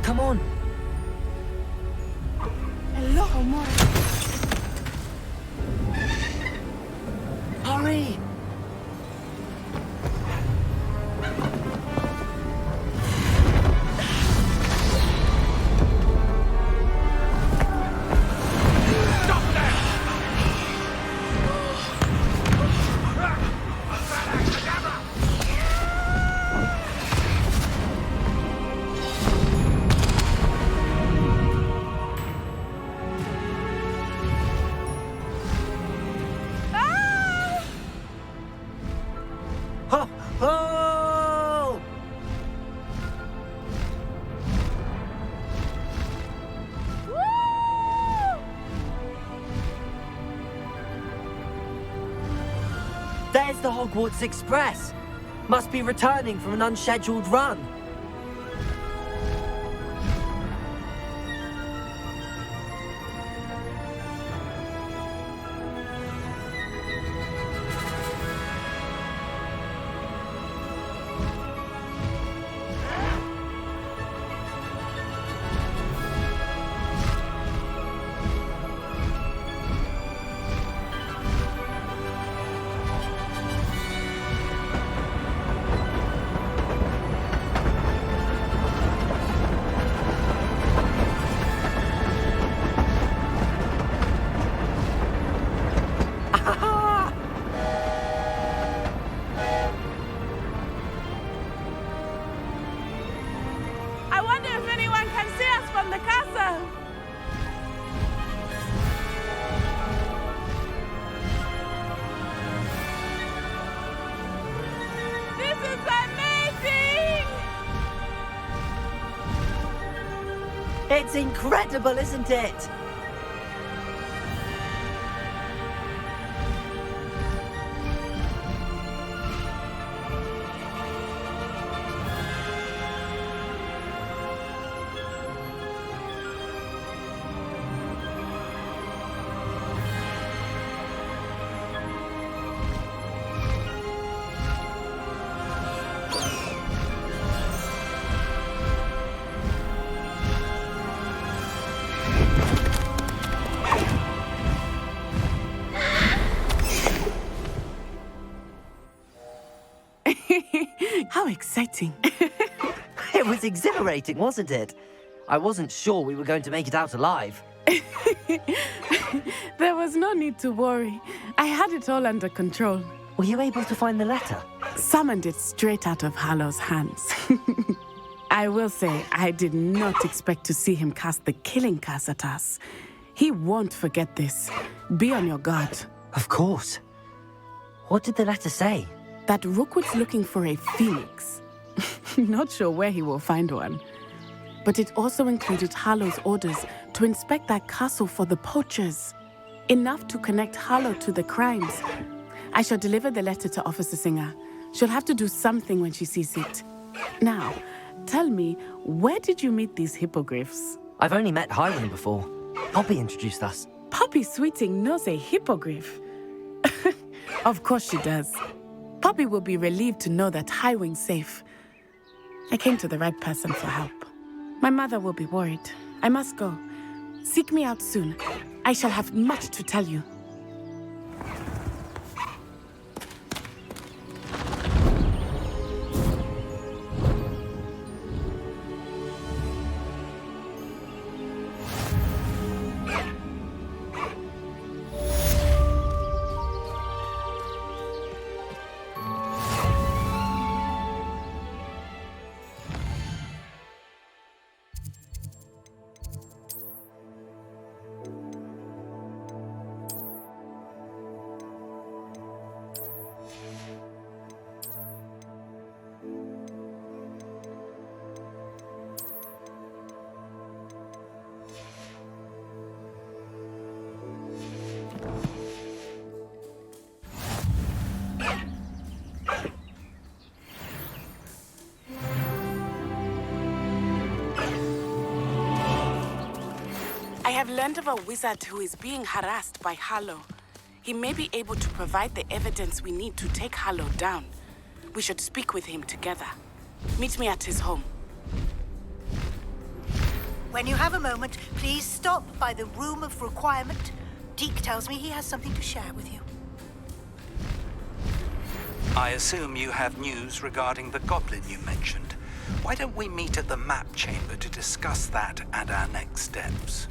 Come on. Hello, Hamora. Hurry. There's the Hogwarts Express. Must be returning from an unscheduled run. It's incredible, isn't it? How exciting. It was exhilarating, wasn't it? I wasn't sure we were going to make it out alive. There was no need to worry. I had it all under control. Were you able to find the letter? Summoned it straight out of Harlow's hands. I will say, I did not expect to see him cast the killing curse at us. He won't forget this. Be on your guard. Of course. What did the letter say? That Rookwood's looking for a phoenix. Not sure where he will find one. But it also included Harlow's orders to inspect that castle for the poachers. Enough to connect Harlow to the crimes. I shall deliver the letter to Officer Singer. She'll have to do something when she sees it. Now, tell me, where did you meet these hippogriffs? I've only met Highwing before. Poppy introduced us. Poppy Sweeting knows a hippogriff. Of course she does. Poppy will be relieved to know that Highwing's safe. I came to the right person for help. My mother will be worried. I must go. Seek me out soon. I shall have much to tell you. I have learned of a wizard who is being harassed by Harlow. He may be able to provide the evidence we need to take Harlow down. We should speak with him together. Meet me at his home. When you have a moment, please stop by the Room of Requirement. Deke tells me he has something to share with you. I assume you have news regarding the goblin you mentioned. Why don't we meet at the map chamber to discuss that and our next steps?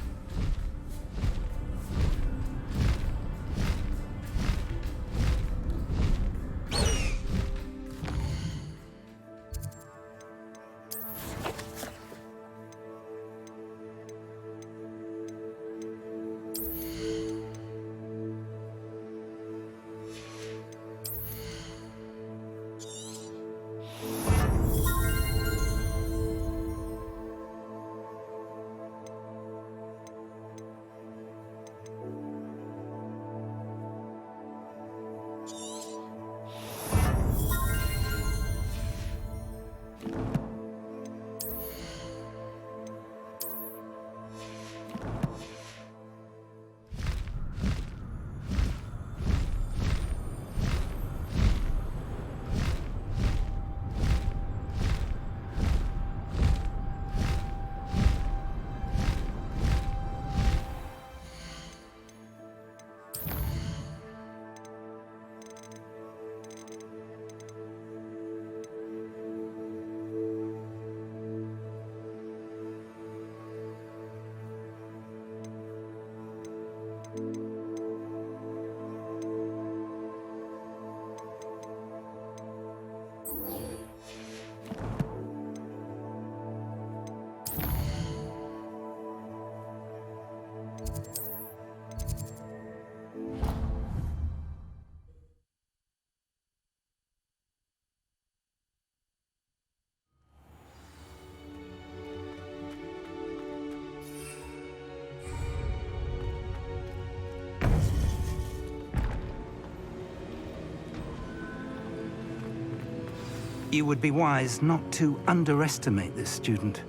You would be wise not to underestimate this student.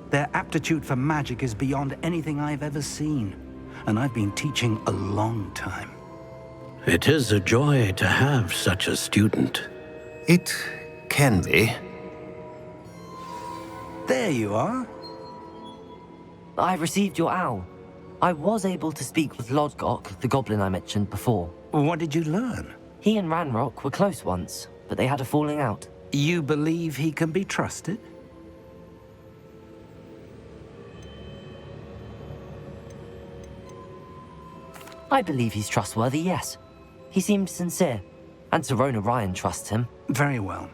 Their aptitude for magic is beyond anything I've ever seen, and I've been teaching a long time. It is a joy to have such a student. It can be. There you are. I received your owl. I was able to speak with Lodgok, the goblin I mentioned before. What did you learn? He and Ranrock were close once, but they had a falling out. You believe he can be trusted? I believe he's trustworthy, yes. He seemed sincere, and Serona Ryan trusts him. Very well.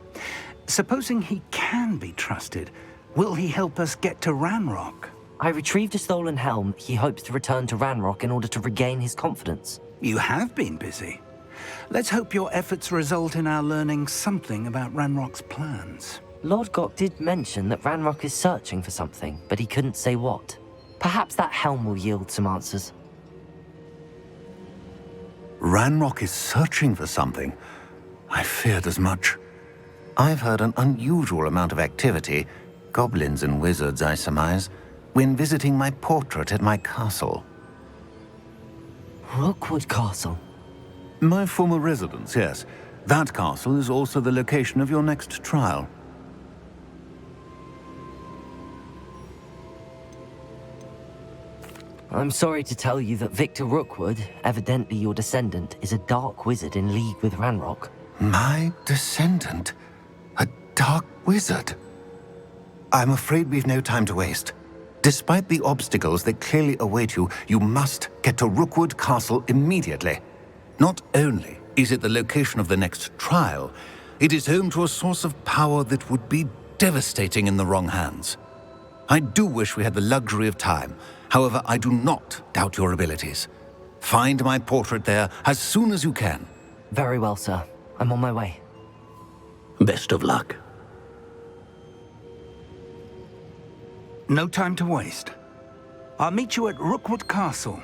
Supposing he can be trusted, will he help us get to Ranrock? I retrieved a stolen helm. He hopes to return to Ranrock in order to regain his confidence. You have been busy. Let's hope your efforts result in our learning something about Ranrock's plans. Lord Gok did mention that Ranrock is searching for something, but he couldn't say what. Perhaps that helm will yield some answers. Ranrock is searching for something. I feared as much. I've heard an unusual amount of activity, goblins and wizards, I surmise, when visiting my portrait at my castle. Rookwood Castle? My former residence, yes. That castle is also the location of your next trial. I'm sorry to tell you that Victor Rookwood, evidently your descendant, is a dark wizard in league with Ranrock. My descendant? A dark wizard? I'm afraid we've no time to waste. Despite the obstacles that clearly await you, you must get to Rookwood Castle immediately. Not only is it the location of the next trial, it is home to a source of power that would be devastating in the wrong hands. I do wish we had the luxury of time. However, I do not doubt your abilities. Find my portrait there as soon as you can. Very well, sir. I'm on my way. Best of luck. No time to waste. I'll meet you at Rookwood Castle.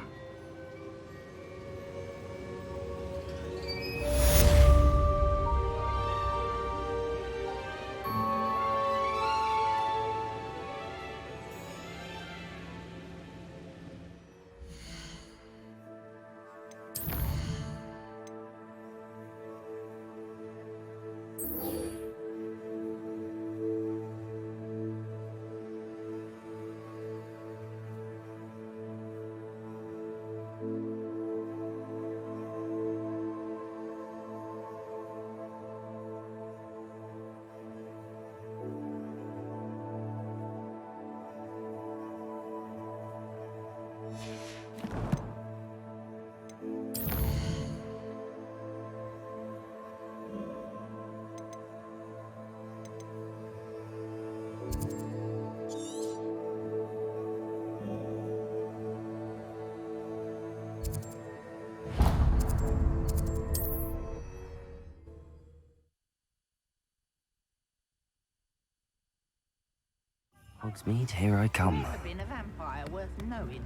Hogsmeade, here I come. Never been a vampire worth knowing.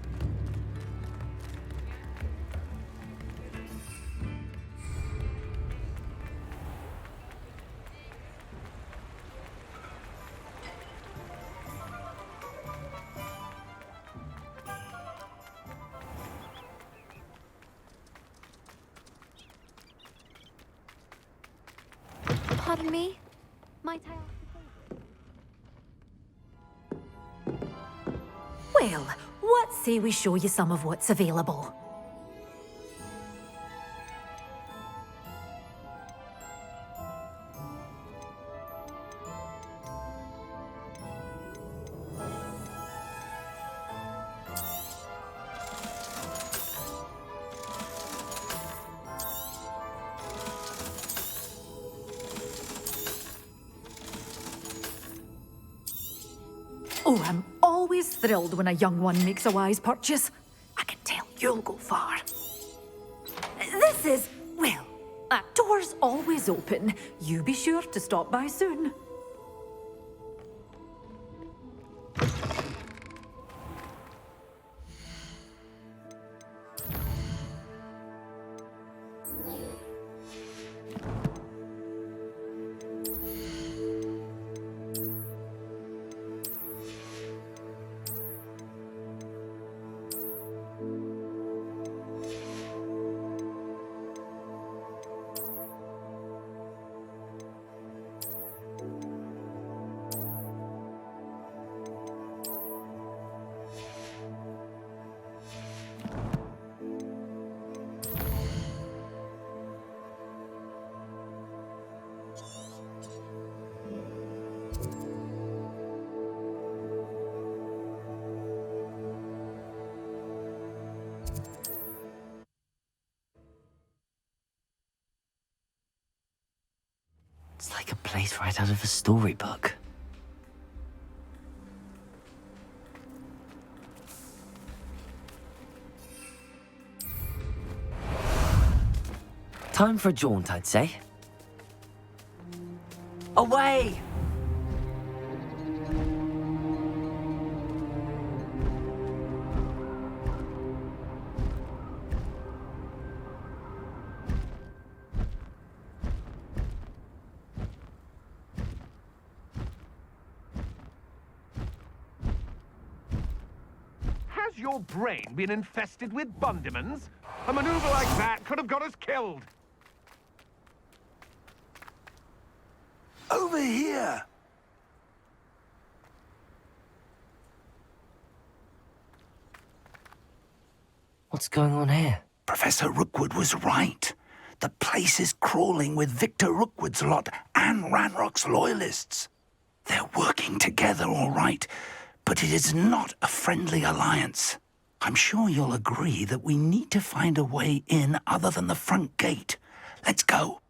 Pardon me? Might I ask? Well, what say we show you some of what's available? Oh, I'm always thrilled when a young one makes a wise purchase. I can tell you'll go far. This is, well, that door's always open. You be sure to stop by soon. It's like a place right out of a storybook. Time for a jaunt, I'd say. Away! Has your brain been infested with bundimans? A maneuver like that could have got us killed. Over here! What's going on here? Professor Rookwood was right. The place is crawling with Victor Rookwood's lot and Ranrock's loyalists. They're working together, all right, but it is not a friendly alliance. I'm sure you'll agree that we need to find a way in other than the front gate. Let's go.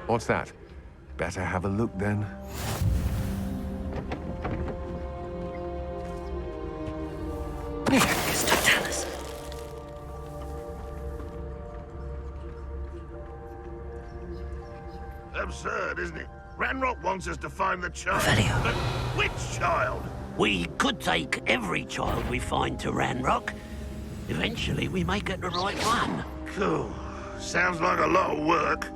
What's that? Better have a look then. Absurd, isn't it? Ranrock wants us to find the child. But which child? We could take every child we find to Ranrock. Eventually, we may get the right one. Cool. Sounds like a lot of work.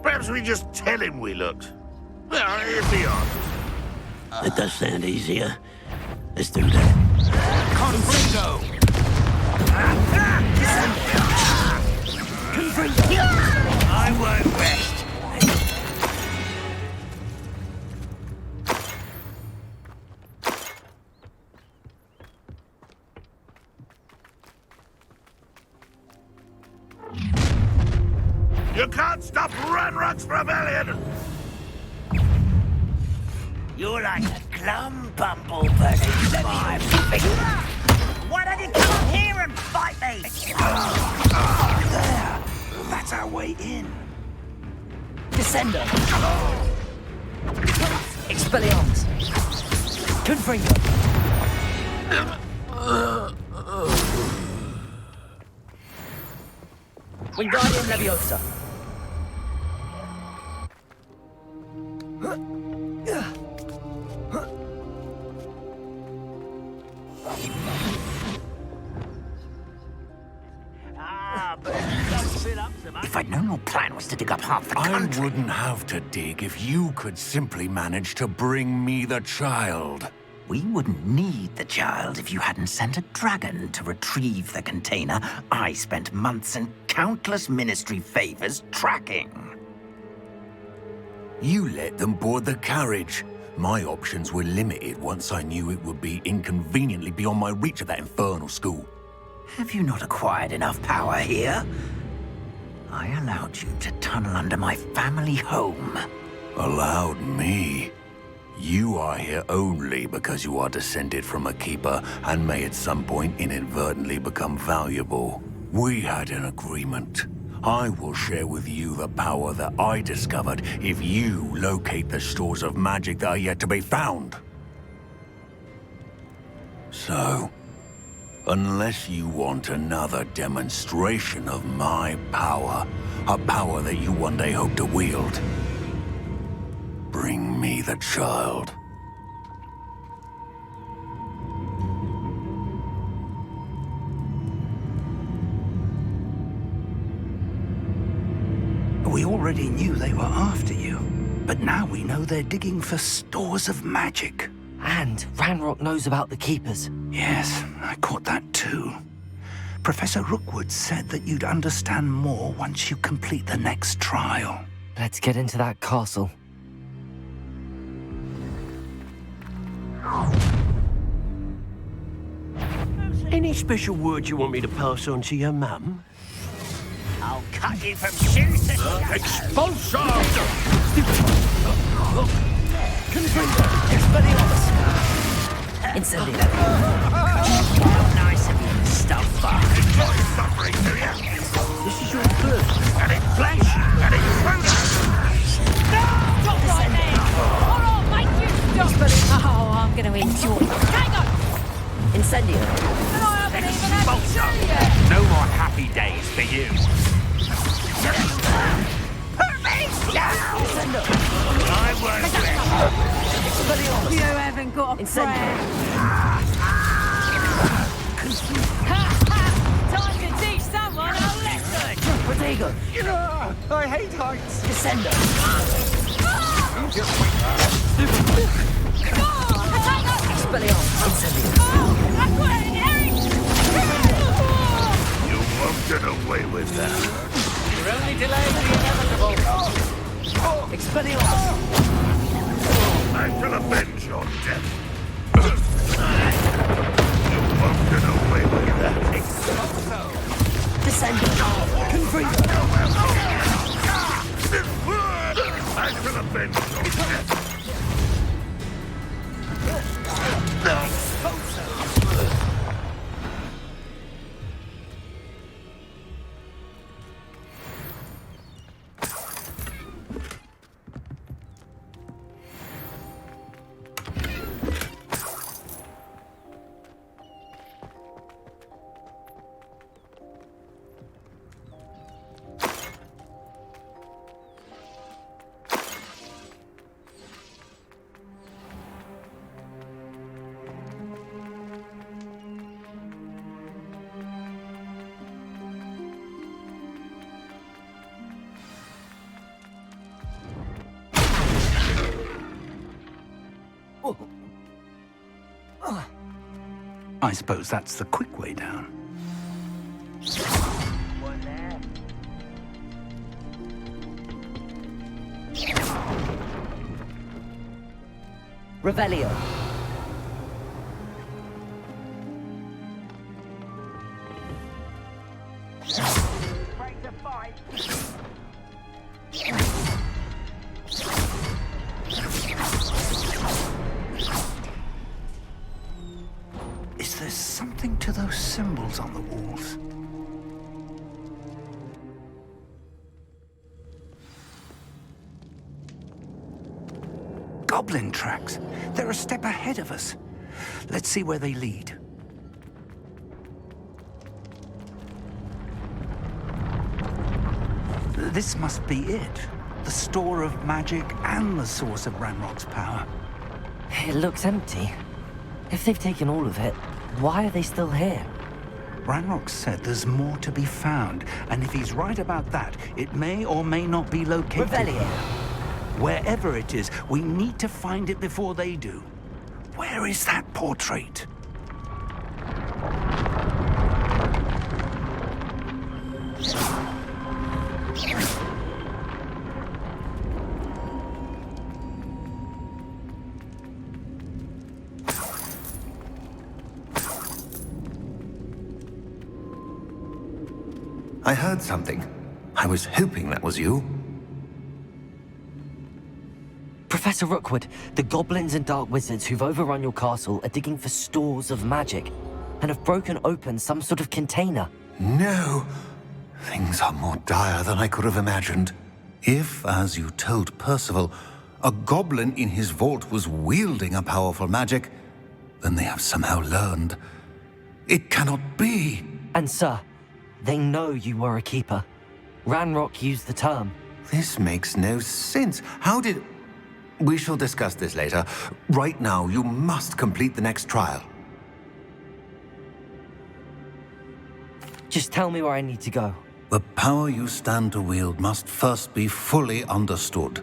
Perhaps we just tell him we looked. Well, here's the answer. That does sound easier. Let's do that. Confringo! I won't rest. You can't stop Ranrock's rebellion! You're like a glum bumblebee. Why don't you come up here and fight me? There. That's our way in. Descender. Expelliarmus. Confringo. Wingardium Leviosa. If I'd known your plan was to dig up half the country... I wouldn't have to dig if you could simply manage to bring me the child. We wouldn't need the child if you hadn't sent a dragon to retrieve the container I spent months and countless ministry favors tracking. You let them board the carriage. My options were limited once I knew it would be inconveniently beyond my reach at that infernal school. Have you not acquired enough power here? I allowed you to tunnel under my family home. Allowed me? You are here only because you are descended from a keeper and may at some point inadvertently become valuable. We had an agreement. I will share with you the power that I discovered if you locate the stores of magic that are yet to be found. So, unless you want another demonstration of my power, a power that you one day hope to wield, bring me the child. We already knew they were after you, but now we know they're digging for stores of magic. And Ranrock knows about the Keepers. Yes, I caught that too. Professor Rookwood said that you'd understand more once you complete the next trial. Let's get into that castle. Any special words you want me to pass on to your mum? I'll cut you from shoes to Expulsor! Incendio. Nice of you to stop by. Enjoy suffering, do you? This is your first. And it's flesh, and it's food. Stop right there! Or I'll make you stop! Oh, I'm going to enjoy it. Hang on! Incendio. And I haven't even had to see yet! No more happy days for you. Hurt me! I won't You haven't got a prayer. Time to teach someone a lesson! Protego. I hate heights. Descendo. Expelliarmus. Incendio. You won't get away with that. You're only delaying the inevitable. Expelliarmus. I shall avenge your death. You won't get away with that. Descendo. Confringo. I shall avenge your death. I suppose that's the quick way down. Revelio. Break the fight. Is there something to those symbols on the walls? Goblin tracks. They're a step ahead of us. Let's see where they lead. This must be it. The store of magic and the source of Ranrock's power. It looks empty. If they've taken all of it, why are they still here? Ranrock said there's more to be found, and if he's right about that, it may or may not be located Revelio. here. Wherever it is, we need to find it before they do. Where is that portrait? I heard something. I was hoping that was you. Professor Rookwood, the goblins and dark wizards who've overrun your castle are digging for stores of magic and have broken open some sort of container. No. Things are more dire than I could have imagined. If, as you told Percival, a goblin in his vault was wielding a powerful magic, then they have somehow learned. It cannot be. And sir, they know you were a keeper. Ranrock used the term. This makes no sense. How did... We shall discuss this later. Right now, you must complete the next trial. Just tell me where I need to go. The power you stand to wield must first be fully understood.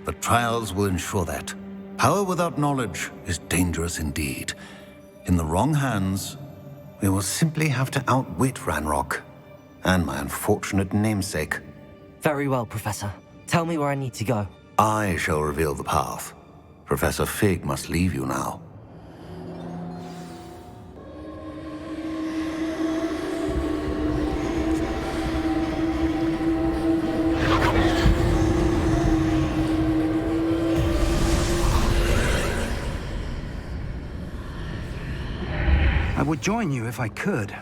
The trials will ensure that. Power without knowledge is dangerous indeed. In the wrong hands, We will simply have to outwit Ranrock and my unfortunate namesake. Very well, Professor. Tell me where I need to go. I shall reveal the path. Professor Fig must leave you now. I would join you if I could.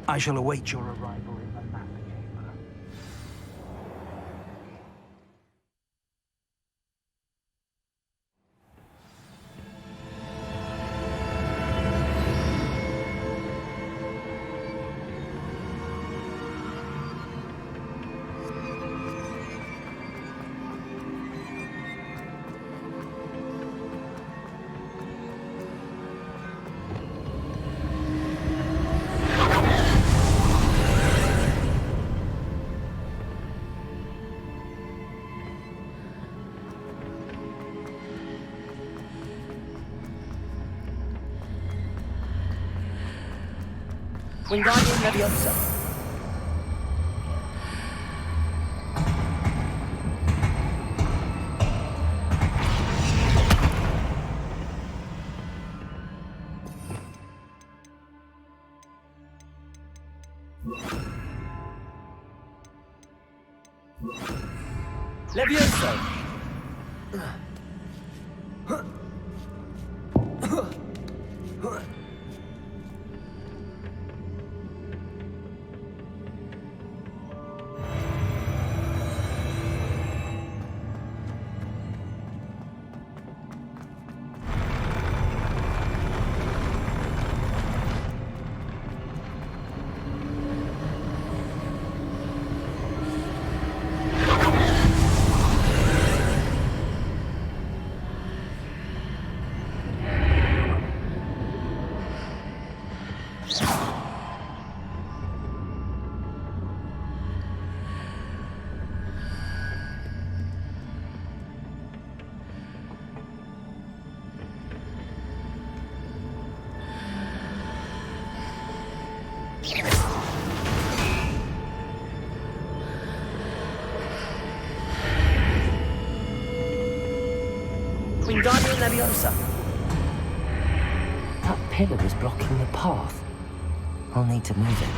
I shall await your arrival in the map chamber. Wingardium Leviosa. Leviosa. Wingardium Leviosa. That pillar was blocking the path. I'll need to move it.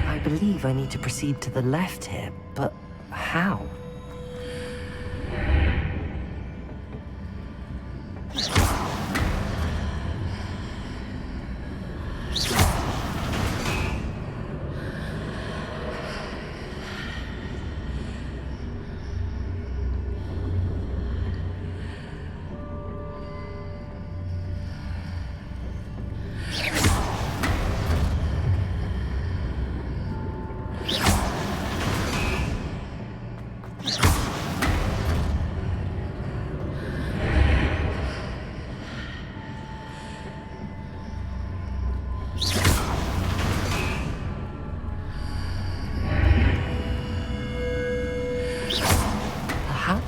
I believe I need to proceed to the left here, but how?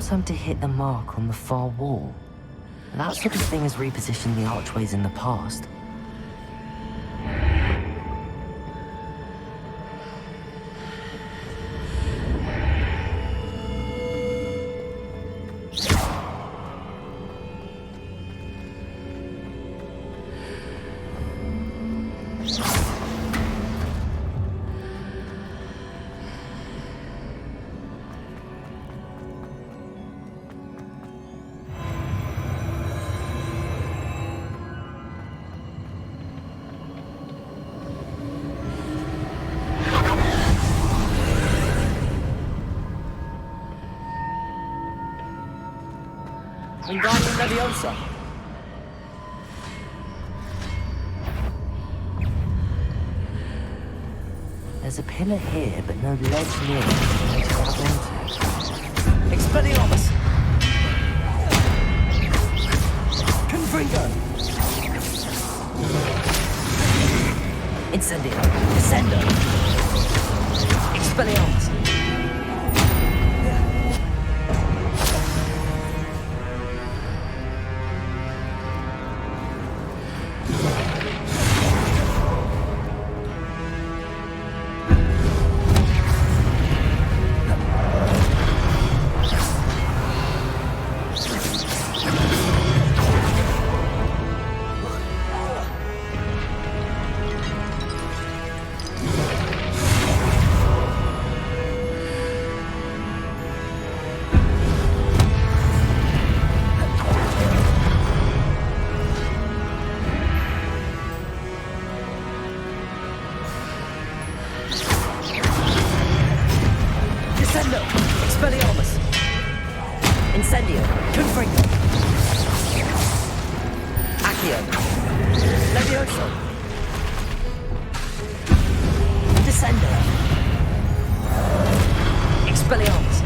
also am to hit the mark on the far wall. That sort of thing has repositioned the archways in the past. Wingardium Leviosa. There's a pillar here, but no ledge near it to grab onto. Expelliarmus. Confringo. Incendio. Descendo. Expelliarmus. Descendo. Expelliarmus. Incendio. Confringo. Accio. Levioso. Descendo. Expelliarmus.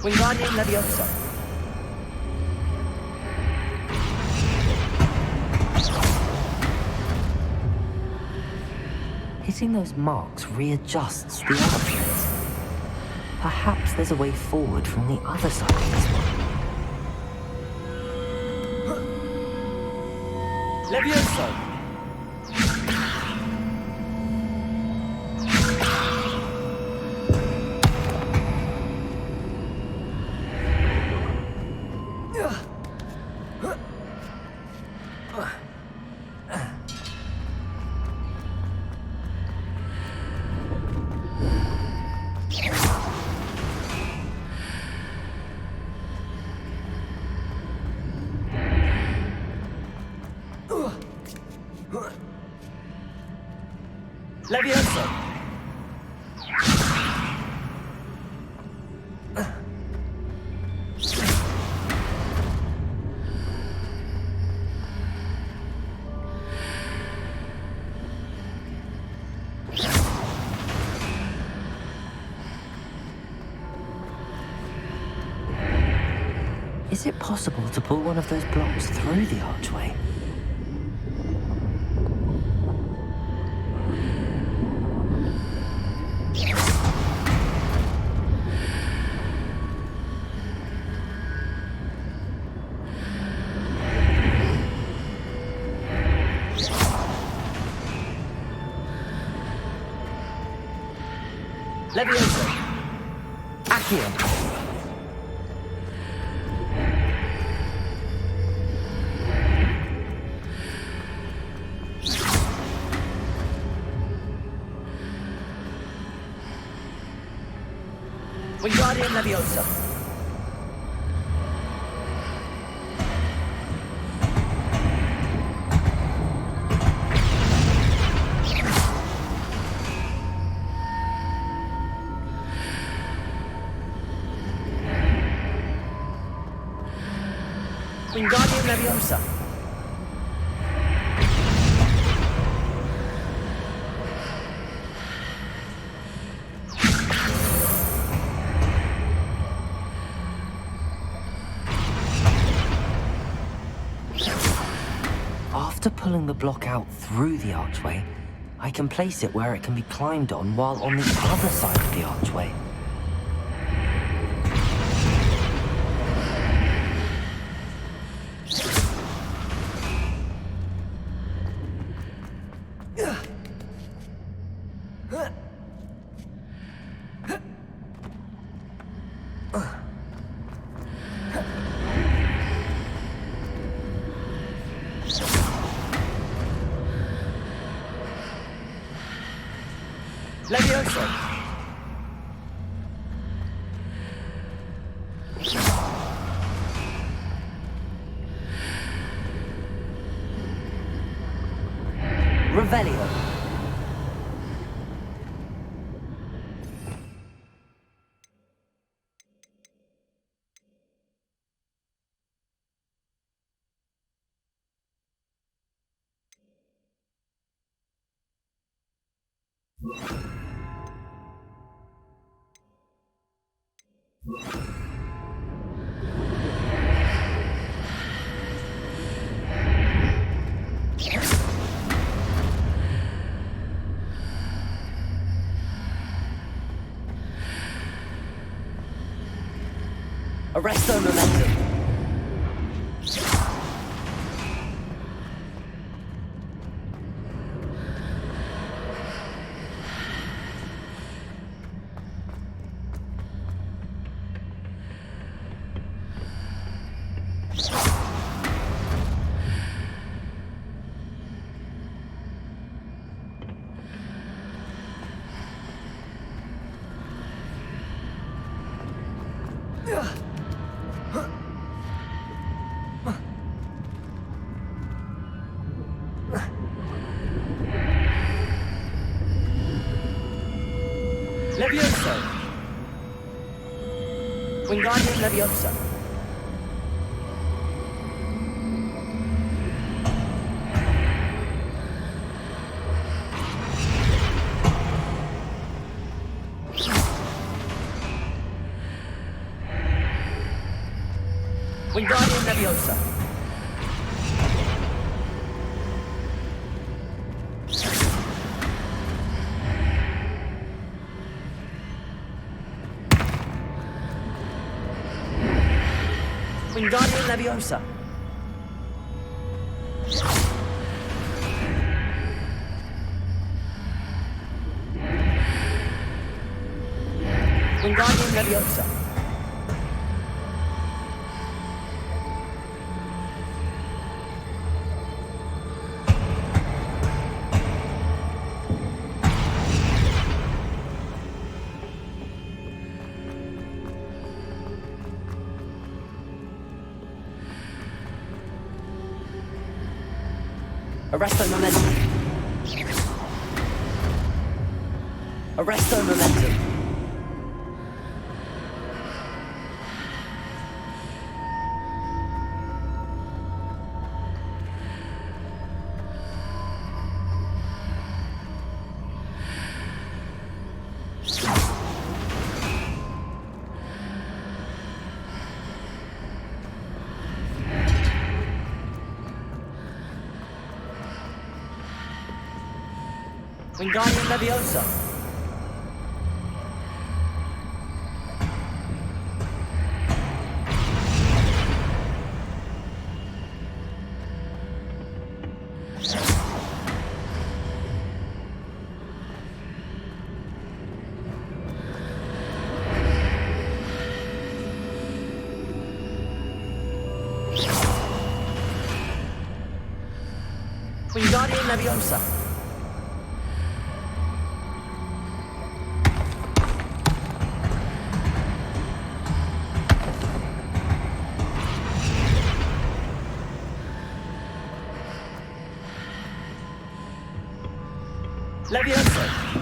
Wingardium Leviosa. Hitting those marks readjusts the archways. Perhaps there's a way forward from the other side of this one. Levioso. Levioso. Is it possible to pull one of those blocks through the archway? Levioso. Accio. Wingardium Leviosa. Wingardium Leviosa. After pulling the block out through the archway, I can place it where it can be climbed on while on the other side of the archway. Levioso! Revelio. Arresto momentum. Levioso. Wingardium Leviosa. Wingardium Leviosa. Wingardium Leviosa. Wingardium Leviosa. Arresto momentum. Arresto momentum. Wingardium Leviosa. Wingardium Leviosa. Leviosa.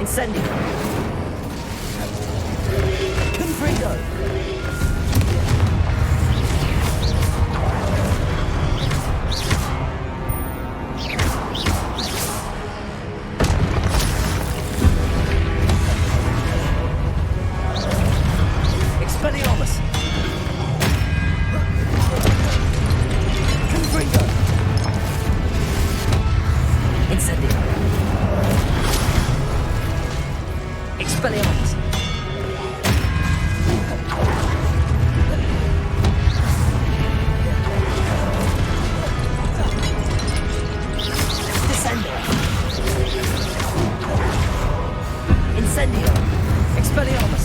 Incendio. Confringo. Expelliarmus. Confringo. Incendio. Expelliarmus. Descendo. Incendio. Expelliarmus.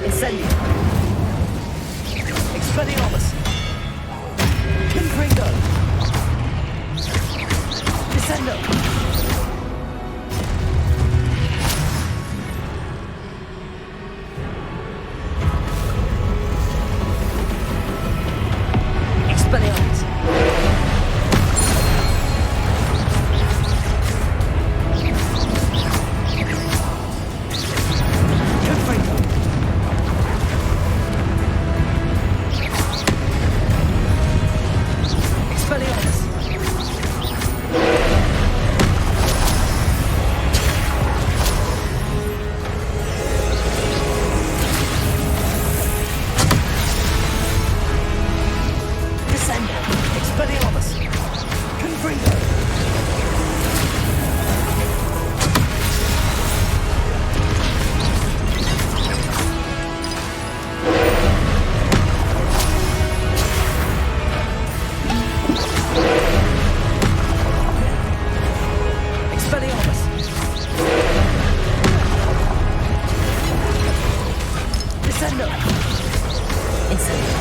Incendio. Expelliarmus. Confringo. Descendo. Expelliarmus. Confringo. Expelliarmus. Descendo. Expelliarmus. Confringo. Expelliarmus. Descendo. Incendio.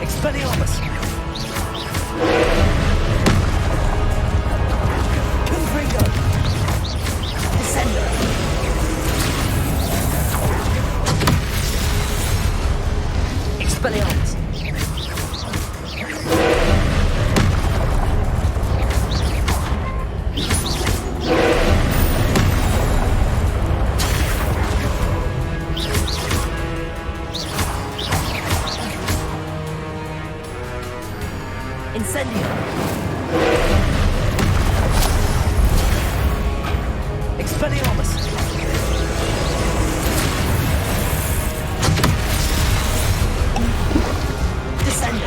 Expelliarmus. Confringo. Descendo. Expelliarmus. Incendio. Expelliarmus. Descendo.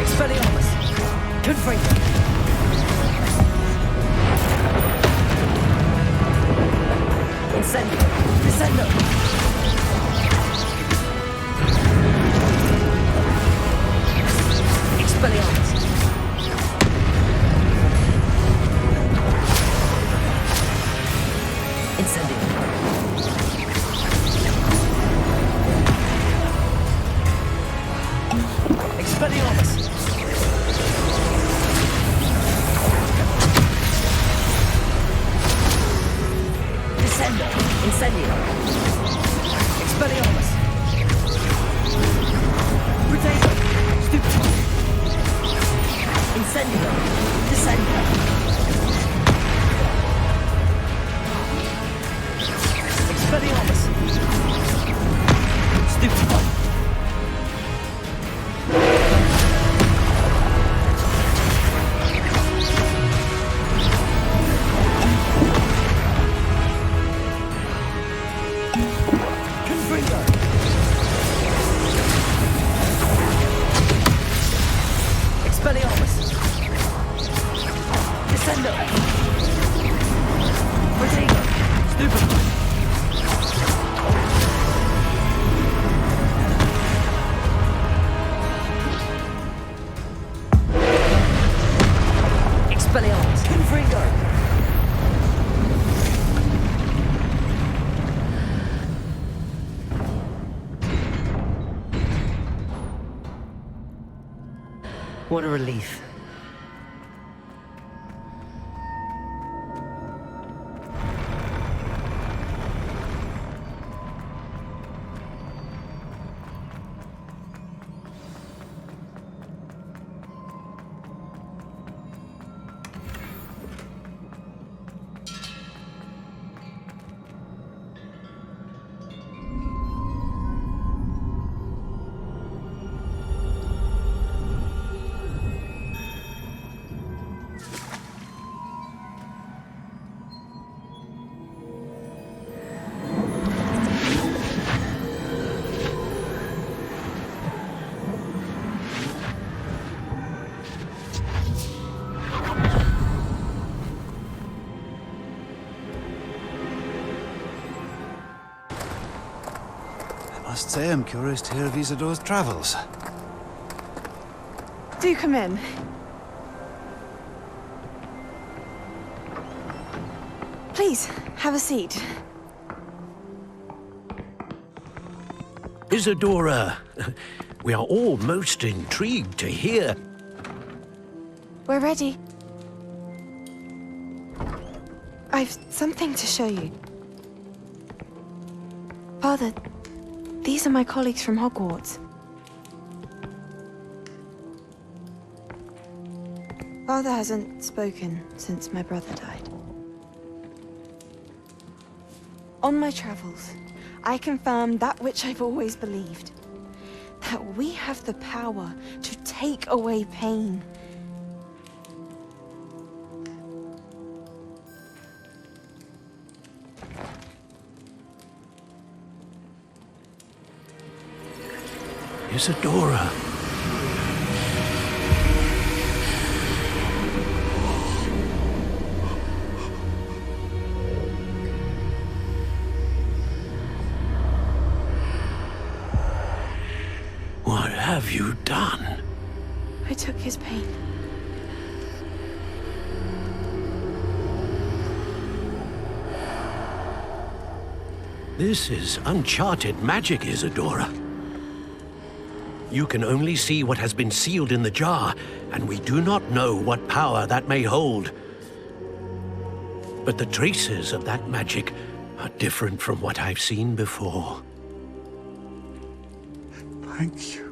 Expelliarmus. Confringo. Incendio. Descendo. Expelliarmus. Incendio. Expelliarmus. Descendo. Incendio. Expelliarmus. Potato. Stupefy. Incendio. Descendo. Expelliarmus. Stupefy. Confringo. Expelliarmus. Descendo. Potato. Stupefy. Expelliarmus. Confringo. What a relief. Must say I'm curious to hear of Isadora's travels. Do come in. Please, have a seat. Isadora, we are all most intrigued to hear. We're ready. I've something to show you. Father, these are my colleagues from Hogwarts. Father hasn't spoken since my brother died. On my travels, I confirmed that which I've always believed. That we have the power to take away pain. Isadora. What have you done? I took his pain. This is uncharted magic, Isadora. You can only see what has been sealed in the jar, and we do not know what power that may hold. But the traces of that magic are different from what I've seen before. Thank you.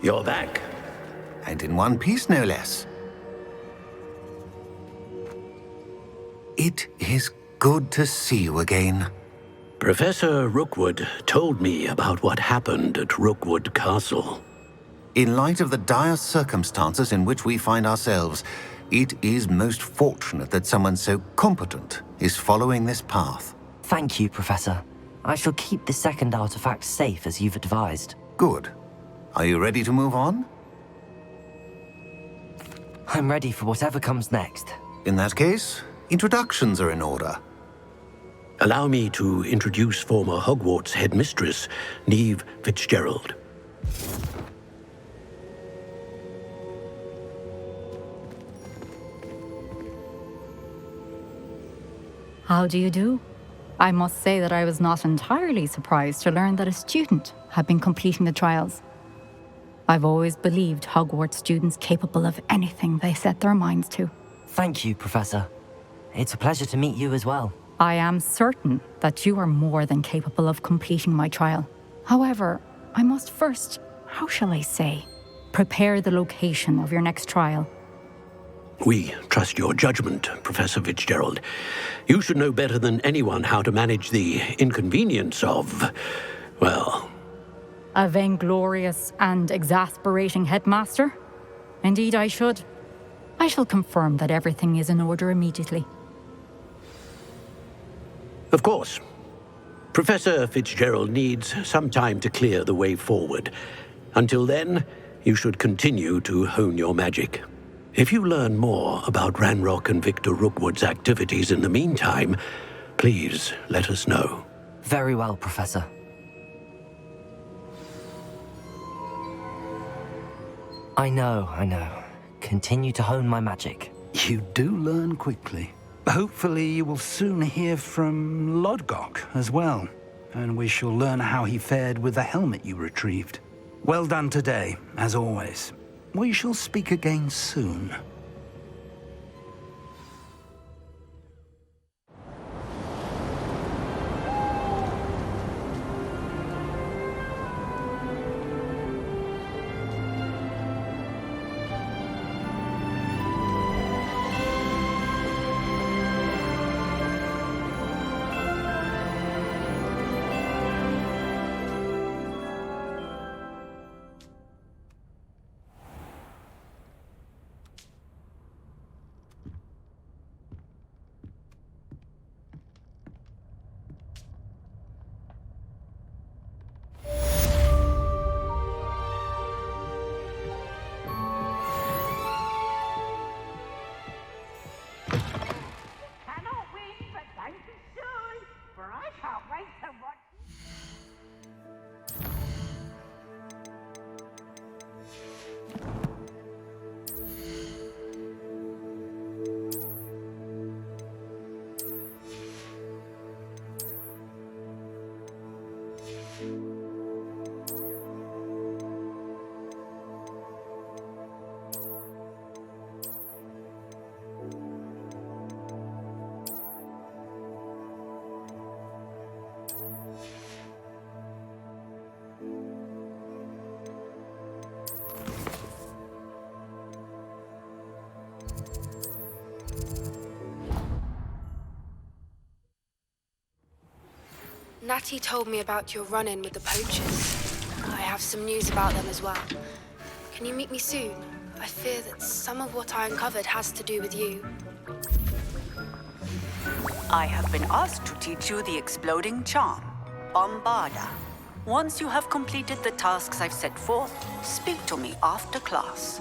You're back. And in one piece, no less. It is good to see you again. Professor Rookwood told me about what happened at Rookwood Castle. In light of the dire circumstances in which we find ourselves, it is most fortunate that someone so competent is following this path. Thank you, Professor. I shall keep the second artifact safe as you've advised. Good. Are you ready to move on? I'm ready for whatever comes next. In that case, introductions are in order. Allow me to introduce former Hogwarts headmistress, Neve Fitzgerald. How do you do? I must say that I was not entirely surprised to learn that a student had been completing the trials. I've always believed Hogwarts students capable of anything they set their minds to. Thank you, Professor. It's a pleasure to meet you as well. I am certain that you are more than capable of completing my trial. However, I must first, how shall I say, prepare the location of your next trial. We trust your judgment, Professor Fitzgerald. You should know better than anyone how to manage the inconvenience of, well... A vainglorious and exasperating headmaster? Indeed I should. I shall confirm that everything is in order immediately. Of course. Professor Fitzgerald needs some time to clear the way forward. Until then, you should continue to hone your magic. If you learn more about Ranrock and Victor Rookwood's activities in the meantime, please let us know. Very well, Professor. I know. Continue to hone my magic. You do learn quickly. Hopefully you will soon hear from Lodgok as well, and we shall learn how he fared with the helmet you retrieved. Well done today, as always. We shall speak again soon. Natty told me about your run-in with the poachers. I have some news about them as well. Can you meet me soon? I fear that some of what I uncovered has to do with you. I have been asked to teach you the exploding charm, Bombarda. Once you have completed the tasks I've set forth, speak to me after class.